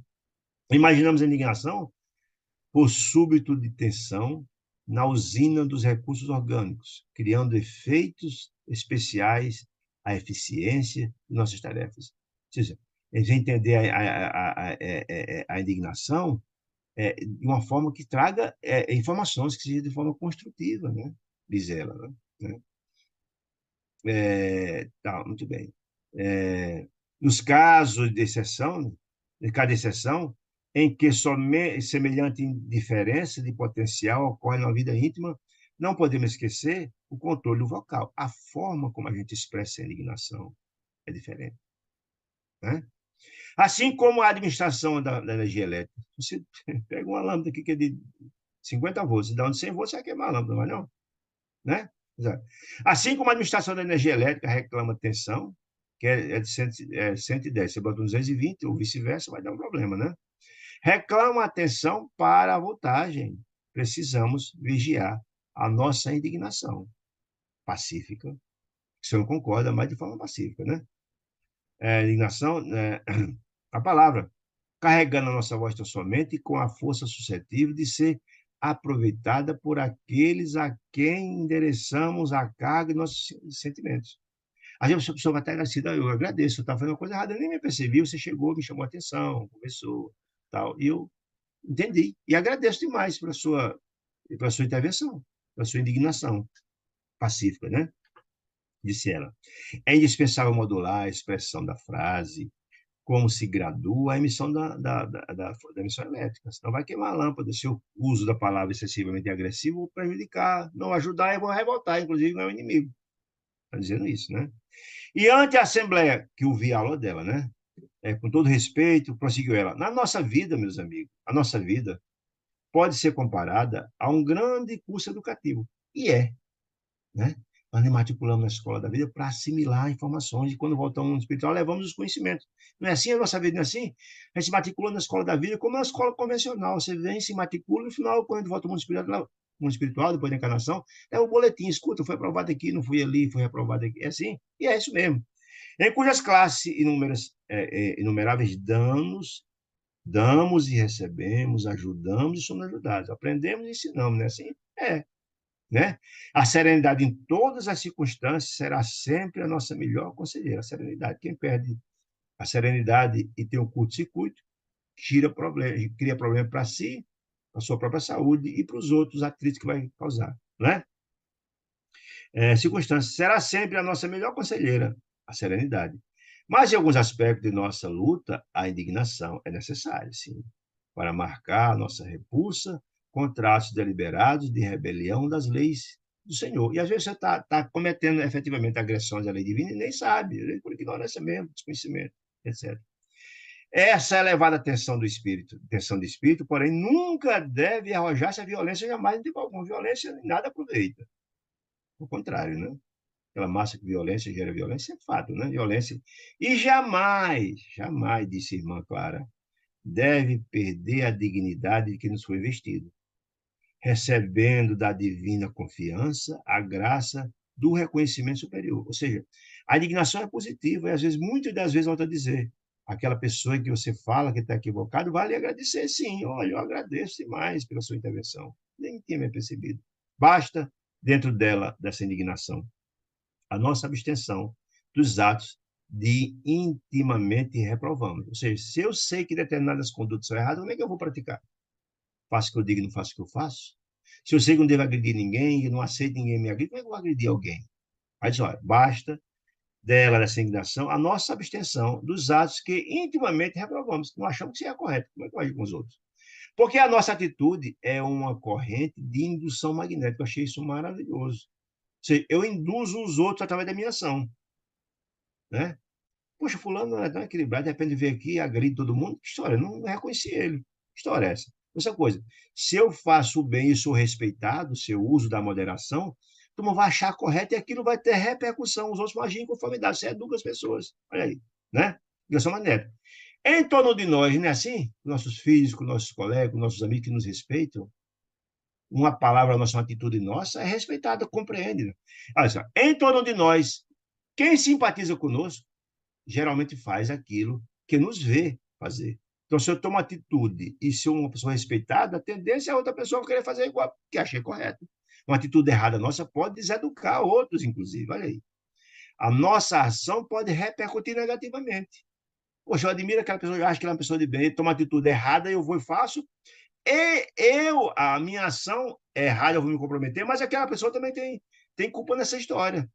Imaginamos a indignação por súbito de tensão na usina dos recursos orgânicos, criando efeitos especiais à eficiência de nossas tarefas. Ou seja, a gente entender a indignação de uma forma que traga informações que sejam de forma construtiva, né? Diz ela, né? Tá, muito bem. Nos casos de exceção, de cada exceção, em que semelhante diferença de potencial ocorre na vida íntima, não podemos esquecer o controle vocal. A forma como a gente expressa a indignação é diferente, né? Assim como a administração da energia elétrica. Você pega uma lâmpada aqui que é de 50 volts, e dá onde 100 volts, você vai queimar a lâmpada, mas não, né? Assim como a administração da energia elétrica reclama tensão, que é de 110, você bota um 220 ou vice-versa, vai dar um problema, né? Reclama atenção para a voltagem. Precisamos vigiar a nossa indignação pacífica. Você não concorda, mas de forma pacífica, né? Indignação, a palavra, carregando a nossa voz tão somente com a força suscetível de ser aproveitada por aqueles a quem endereçamos a carga de nossos sentimentos. Às vezes a pessoa vai estar agradecida, eu agradeço, eu estava fazendo uma coisa errada, eu nem me percebi, você chegou, me chamou a atenção, conversou, tal, e eu entendi. E agradeço demais pela sua intervenção, pela sua indignação pacífica, né? Disse ela. É indispensável modular a expressão da frase, como se gradua a emissão da emissão elétrica. Senão vai queimar a lâmpada se o uso da palavra excessivamente agressivo ou prejudicar, não ajudar, eu vou revoltar, inclusive, meu inimigo. Está dizendo isso, né? E ante a Assembleia, que ouvi a aula dela, né? Com todo respeito, prosseguiu ela. Na nossa vida, meus amigos, a nossa vida pode ser comparada a um grande curso educativo. E né? Nós nos matriculamos na escola da vida para assimilar informações e quando voltamos ao mundo espiritual, levamos os conhecimentos. Não é assim a nossa vida, não é assim? A gente se matricula na escola da vida como na escola convencional. Você vem, se matricula, no final, quando volta ao mundo espiritual, depois da encarnação, é o boletim, escuta, foi aprovado aqui, não fui ali, foi aprovado aqui. É assim? E é isso mesmo. Em cujas classes inumeráveis damos e recebemos, ajudamos e somos ajudados. Aprendemos e ensinamos, não é assim? Né? A serenidade em todas as circunstâncias será sempre a nossa melhor conselheira. A serenidade. Quem perde a serenidade e tem um curto-circuito, cria problema para si, para a sua própria saúde e para os outros atritos que vai causar. Né? Circunstâncias. Será sempre a nossa melhor conselheira, a serenidade. Mas em alguns aspectos de nossa luta, a indignação é necessária, sim, para marcar a nossa repulsa contra atos deliberados de rebelião das leis do Senhor. E às vezes você está cometendo efetivamente agressões à lei divina e nem sabe, por ignorância mesmo, desconhecimento, etc. Essa elevada tensão do espírito, tensão de espírito, porém, nunca deve arrojar-se a violência jamais de alguma violência, nada aproveita. Ao contrário, né? Aquela massa que violência gera violência é fato, né? Violência. E jamais, jamais, disse a irmã Clara, deve perder a dignidade de que nos foi vestido, recebendo da divina confiança a graça do reconhecimento superior. Ou seja, a indignação é positiva e, às vezes, muitas das vezes, volta a dizer, aquela pessoa que você fala que está equivocado, vale agradecer, sim. Olha, eu agradeço demais pela sua intervenção. Nem tinha me percebido. Basta, dentro dela, dessa indignação, a nossa abstenção dos atos de intimamente reprovamos. Ou seja, se eu sei que determinadas condutas são erradas, como é que eu vou praticar? Faço o que eu digo e não faço o que eu faço? Se eu sei que não devo agredir ninguém e não aceito ninguém me agredir, como é que eu vou agredir alguém? Aí diz, olha, basta dela, dessa indignação, a nossa abstenção dos atos que intimamente reprovamos, não achamos que seja correto. Como é que vai agir com os outros? Porque a nossa atitude é uma corrente de indução magnética. Eu achei isso maravilhoso. Ou seja, eu induzo os outros através da minha ação. Né? Poxa, fulano não é tão equilibrado, de repente vem aqui e agride todo mundo. Que história? Não reconheci ele. Que história é essa? Outra coisa, se eu faço o bem e sou respeitado, se eu uso da moderação, tu não vai achar correto e aquilo vai ter repercussão. Os outros vão agir em conformidade. Você educa as pessoas. Olha aí. Né? Dessa maneira. Em torno de nós, não é assim? Nossos filhos, com nossos colegas, com nossos amigos que nos respeitam, uma palavra nossa, uma atitude nossa é respeitada, compreende. Né? Olha só, em torno de nós, quem simpatiza conosco, geralmente faz aquilo que nos vê fazer. Então, se eu tomo atitude e sou uma pessoa respeitada, a tendência é a outra pessoa querer fazer igual, que achei correto. Uma atitude errada nossa pode deseducar outros, inclusive. Olha aí. A nossa ação pode repercutir negativamente. Poxa, eu admiro aquela pessoa, eu acho que ela é uma pessoa de bem, toma atitude errada, eu vou e faço, a minha ação é errada, eu vou me comprometer, mas aquela pessoa também tem culpa nessa história.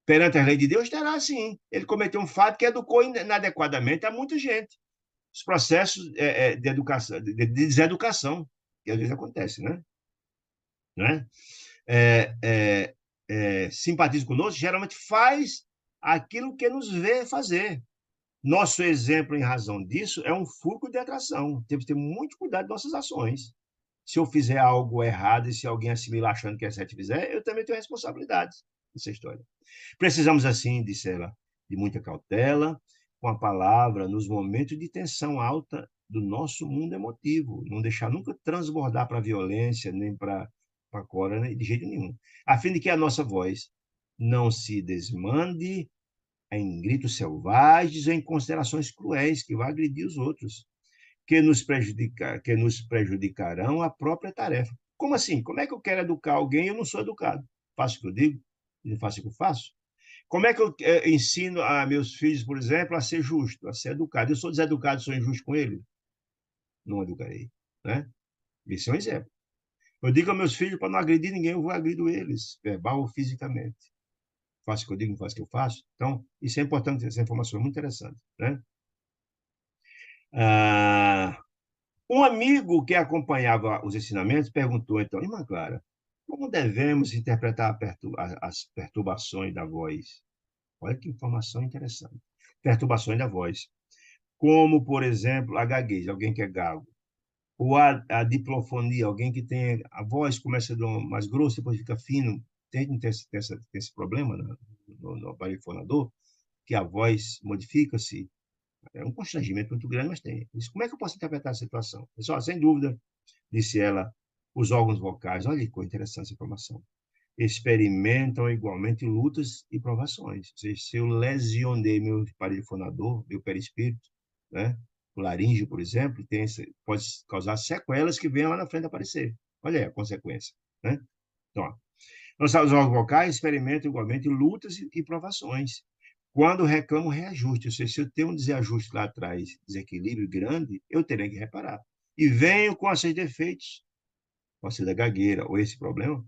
Perante a lei de Deus, terá sim. Ele cometeu um fato que educou inadequadamente a muita gente. Os processos de educação, de deseducação, que às vezes acontece, né? Né? É, é, simpatiza conosco, geralmente faz aquilo que nos vê fazer. Nosso exemplo em razão disso é um fulcro de atração. Temos que ter muito cuidado com nossas ações. Se eu fizer algo errado e se alguém assimilar achando que é certo fizer, eu também tenho responsabilidade nessa história. Precisamos, assim, disse ela, de muita cautela com a palavra nos momentos de tensão alta do nosso mundo emotivo. Não deixar nunca transbordar para a violência, nem para a cólera, né, de jeito nenhum. A fim de que a nossa voz não se desmande em gritos selvagens ou em considerações cruéis que vão agredir os outros, que nos prejudicarão a própria tarefa. Como assim? Como é que eu quero educar alguém e eu não sou educado? Faço o que eu digo? Não faço o que eu faço? Como é que eu ensino a meus filhos, por exemplo, a ser justo, a ser educado? Eu sou deseducado, sou injusto com ele? Não educarei. Né? Esse é um exemplo. Eu digo aos meus filhos para não agredir ninguém, eu vou agredir eles, verbal ou fisicamente. Faço o que eu digo, não faço o que eu faço. Então, isso é importante, essa informação é muito interessante. Né? Ah, um amigo que acompanhava os ensinamentos perguntou, então, irmã Clara, como devemos interpretar as perturbações da voz? Olha que informação interessante. Perturbações da voz. Como, por exemplo, a gaguez, alguém que é gago. Ou a diplofonia, alguém que tem a voz começa mais grossa, depois fica fino. Tem esse problema no aparelho fonador, que a voz modifica-se. É um constrangimento muito grande, mas tem. Mas como é que eu posso interpretar a situação? Pessoal, sem dúvida, disse ela, os órgãos vocais, olha que coisa interessante essa informação, experimentam igualmente lutas e provações. Ou seja, se eu lesionei meu aparelho fonador, meu perispírito, né? O laringe, por exemplo, pode causar sequelas que venham lá na frente aparecer. Olha aí a consequência. Né? Então, ó, os órgãos vocais experimentam igualmente lutas e provações. Quando reclamo reajuste, ou seja, se eu tenho um desajuste lá atrás, desequilíbrio grande, eu terei que reparar. E venho com esses defeitos, pode ser da gagueira ou esse problema,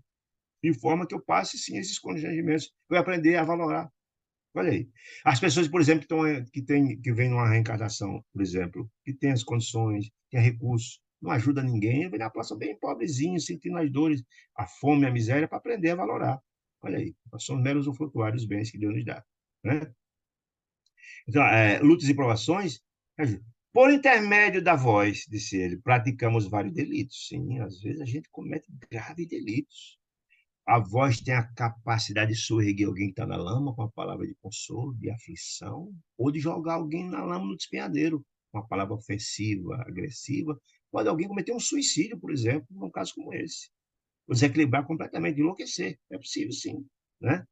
de forma que eu passe, sim, esses constrangimentos, eu aprender a valorar. Olha aí. As pessoas, por exemplo, que vêm numa reencarnação, por exemplo, que tem as condições, tem recursos, não ajuda ninguém, vem na próxima bem pobrezinho, sentindo as dores, a fome, a miséria, para aprender a valorar. Olha aí, nós somos meros usufrutuários dos bens que Deus nos dá. Né? Então, lutas e provações, por intermédio da voz, disse ele, praticamos vários delitos. Sim, às vezes a gente comete graves delitos. A voz tem a capacidade de sorrir alguém que está na lama com uma palavra de consolo, de aflição, ou de jogar alguém na lama no despenhadeiro, com uma palavra ofensiva, agressiva. Pode alguém cometer um suicídio, por exemplo, num caso como esse. Ou desequilibrar completamente, enlouquecer. É possível, sim. Né?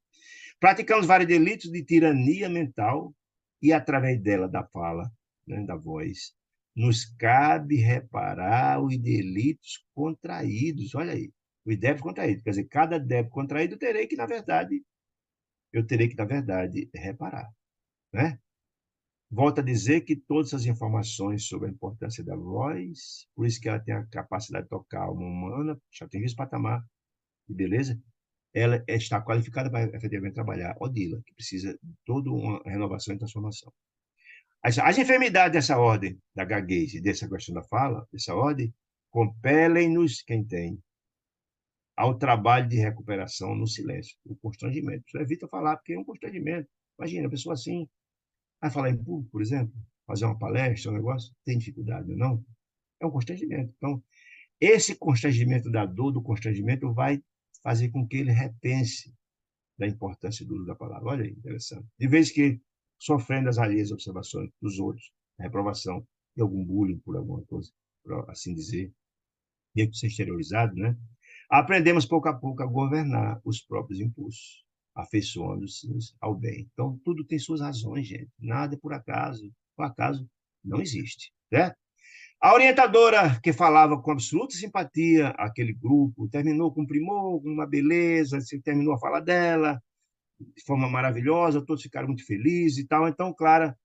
Praticamos vários delitos de tirania mental e, através dela, da fala, né, da voz, nos cabe reparar os delitos contraídos. Olha aí, os débitos contraídos. Quer dizer, cada débito contraído eu terei que, na verdade, reparar. Né? Volto a dizer que todas as informações sobre a importância da voz, por isso que ela tem a capacidade de tocar a alma humana, já tem esse patamar, beleza? Ela está qualificada para efetivamente trabalhar Odila, que precisa de toda uma renovação e transformação. As enfermidades dessa ordem, da gaguez e dessa questão da fala, dessa ordem, compelem-nos, quem tem, ao trabalho de recuperação no silêncio, o constrangimento. Você evita falar, porque é um constrangimento. Imagina, a pessoa assim, vai falar em público, por exemplo, fazer uma palestra, um negócio, tem dificuldade, não? É um constrangimento. Então, esse constrangimento da dor, do constrangimento, vai fazer com que ele repense da importância do uso da palavra. Olha aí, interessante. De vez que sofrendo as alheias observações dos outros, a reprovação e algum bullying por alguma coisa, por assim dizer, meio que ser exteriorizado, né? Aprendemos pouco a pouco a governar os próprios impulsos, afeiçoando-se ao bem. Então, tudo tem suas razões, gente. Nada é por acaso. O acaso não existe, certo? A orientadora, que falava com absoluta simpatia aquele grupo, terminou com primor, com uma beleza, terminou a fala dela de forma maravilhosa, todos ficaram muito felizes e tal. Então, Clara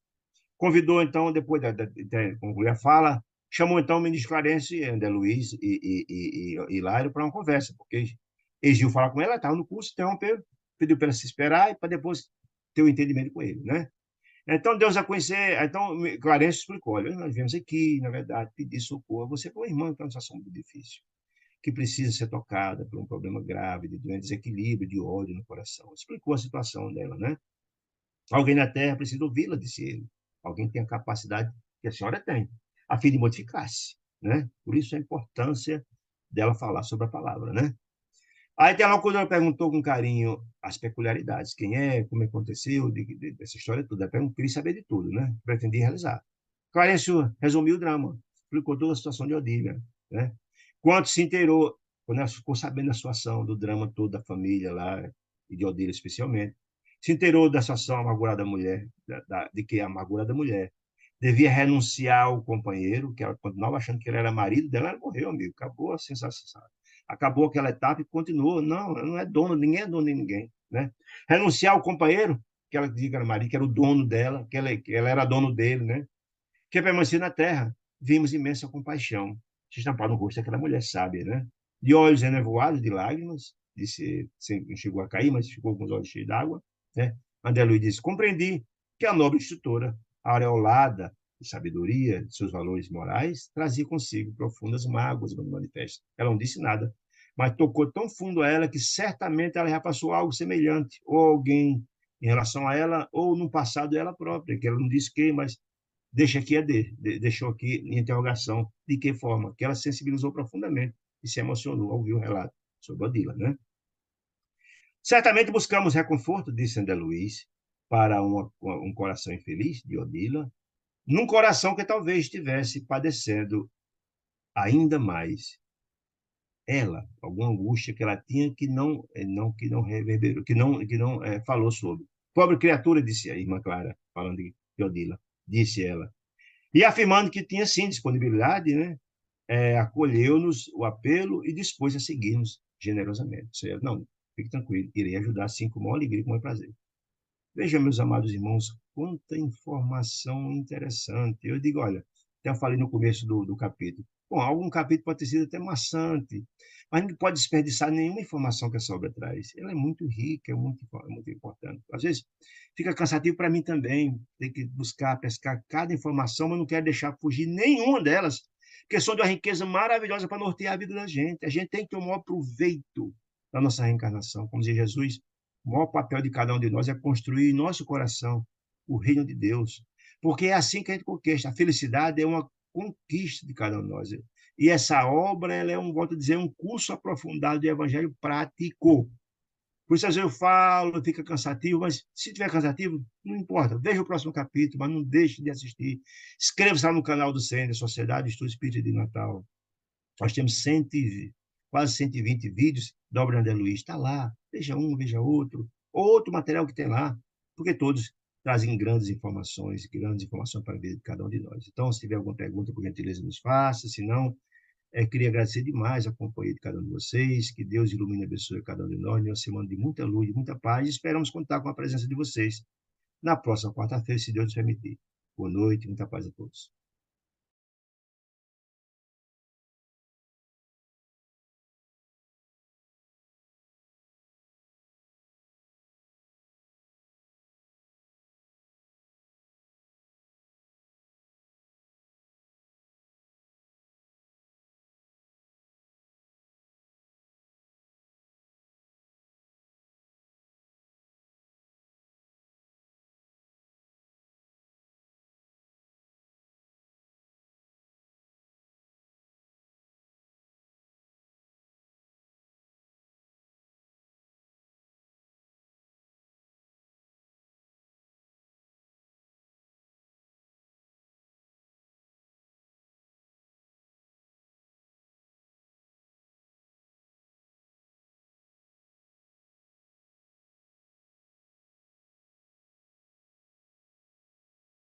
convidou, então, depois de concluir a fala, chamou, então, o ministro Clarence, André Luiz e Hilário para uma conversa, porque exigiu falar com ela, estava no curso, interrompeu, pediu para ela se esperar e para depois ter o um entendimento com ele, né? Então, Deus a conhecer, então, Clarence explicou, olha, nós viemos aqui, na verdade, pedir socorro a você, para uma irmã que está numa situação muito difícil, que precisa ser tocada por um problema grave, de desequilíbrio, de ódio no coração. Explicou a situação dela, né? Alguém na Terra precisa ouvi-la, disse ele. Alguém tem a capacidade que a senhora tem, a fim de modificar-se, né? Por isso a importância dela falar sobre a palavra, né? Aí tem lá quando ela perguntou com carinho as peculiaridades, quem é, como aconteceu, dessa história toda. Ela queria saber de tudo, né? Pretendia realizar. Clarencio resumiu o drama, explicou toda a situação de Odília, né? Quando se inteirou, quando ela ficou sabendo da situação, do drama todo da família lá, e de Odília especialmente, se inteirou da situação amargurada da mulher, de que a amargura da mulher devia renunciar ao companheiro, que ela continuava achando que ele era marido dela, ela morreu, amigo, acabou a sensação. Acabou aquela etapa e continuou. Não, ela não é dono, ninguém é dono de ninguém, né? Renunciar ao companheiro, que ela dizia que era marido, que era o dono dela, que ela era dono dele, né? Que permanecia na terra, vimos imensa compaixão se estampar no rosto daquela mulher sábia, né? De olhos enevoados de lágrimas, disse, não chegou a cair, mas ficou com os olhos cheios d'água, né? André Luiz disse, compreendi que a nobre instrutora, aureolada de sabedoria, de seus valores morais, trazia consigo profundas mágoas no manifesto. Ela não disse nada, mas tocou tão fundo a ela que certamente ela já passou algo semelhante, ou alguém em relação a ela, ou no passado ela própria, que ela não disse quem, mas deixa aqui deixou aqui em interrogação de que forma, que ela sensibilizou profundamente e se emocionou ao ouvir o relato sobre Odila, né? Certamente buscamos reconforto, disse André Luiz, para um coração infeliz de Odila, num coração que talvez estivesse padecendo ainda mais ela, alguma angústia que ela tinha que não reverberou, que não falou sobre. Pobre criatura, disse a irmã Clara, falando de Odila, disse ela, e afirmando que tinha sim disponibilidade, né? Acolheu-nos o apelo e dispôs a seguir-nos generosamente. Ou seja, não, fique tranquilo, irei ajudar assim com maior alegria e com maior prazer. Veja, meus amados irmãos, quanta informação interessante. Eu digo, olha, até eu falei no começo do capítulo. Bom, algum capítulo pode ter sido até maçante, mas não pode desperdiçar nenhuma informação que essa obra traz. Ela é muito rica, é muito importante. Às vezes fica cansativo para mim também, ter que buscar, pescar cada informação, mas não quero deixar fugir nenhuma delas, porque são de uma riqueza maravilhosa para nortear a vida da gente. A gente tem que ter o maior proveito da nossa reencarnação. Como dizia Jesus, o maior papel de cada um de nós é construir em nosso coração o reino de Deus. Porque é assim que a gente conquista. A felicidade é uma conquista de cada um de nós. E essa obra, ela é volto a dizer, um curso aprofundado de evangelho prático. Por isso, às vezes eu falo, fica cansativo, mas se tiver cansativo, não importa. Veja o próximo capítulo, mas não deixe de assistir. Inscreva-se lá no canal do CENDE, Sociedade de Estudo Espírita de Natal. Nós temos quase 120 vídeos da obra André Luiz. Está lá, veja um, veja outro, outro material que tem lá, porque todos trazem grandes informações para a vida de cada um de nós. Então, se tiver alguma pergunta, por gentileza, nos faça. Se não, queria agradecer demais a companhia de cada um de vocês, que Deus ilumine e abençoe cada um de nós, uma semana de muita luz, de muita paz, e esperamos contar com a presença de vocês na próxima quarta-feira, se Deus nos permitir. Boa noite, muita paz a todos.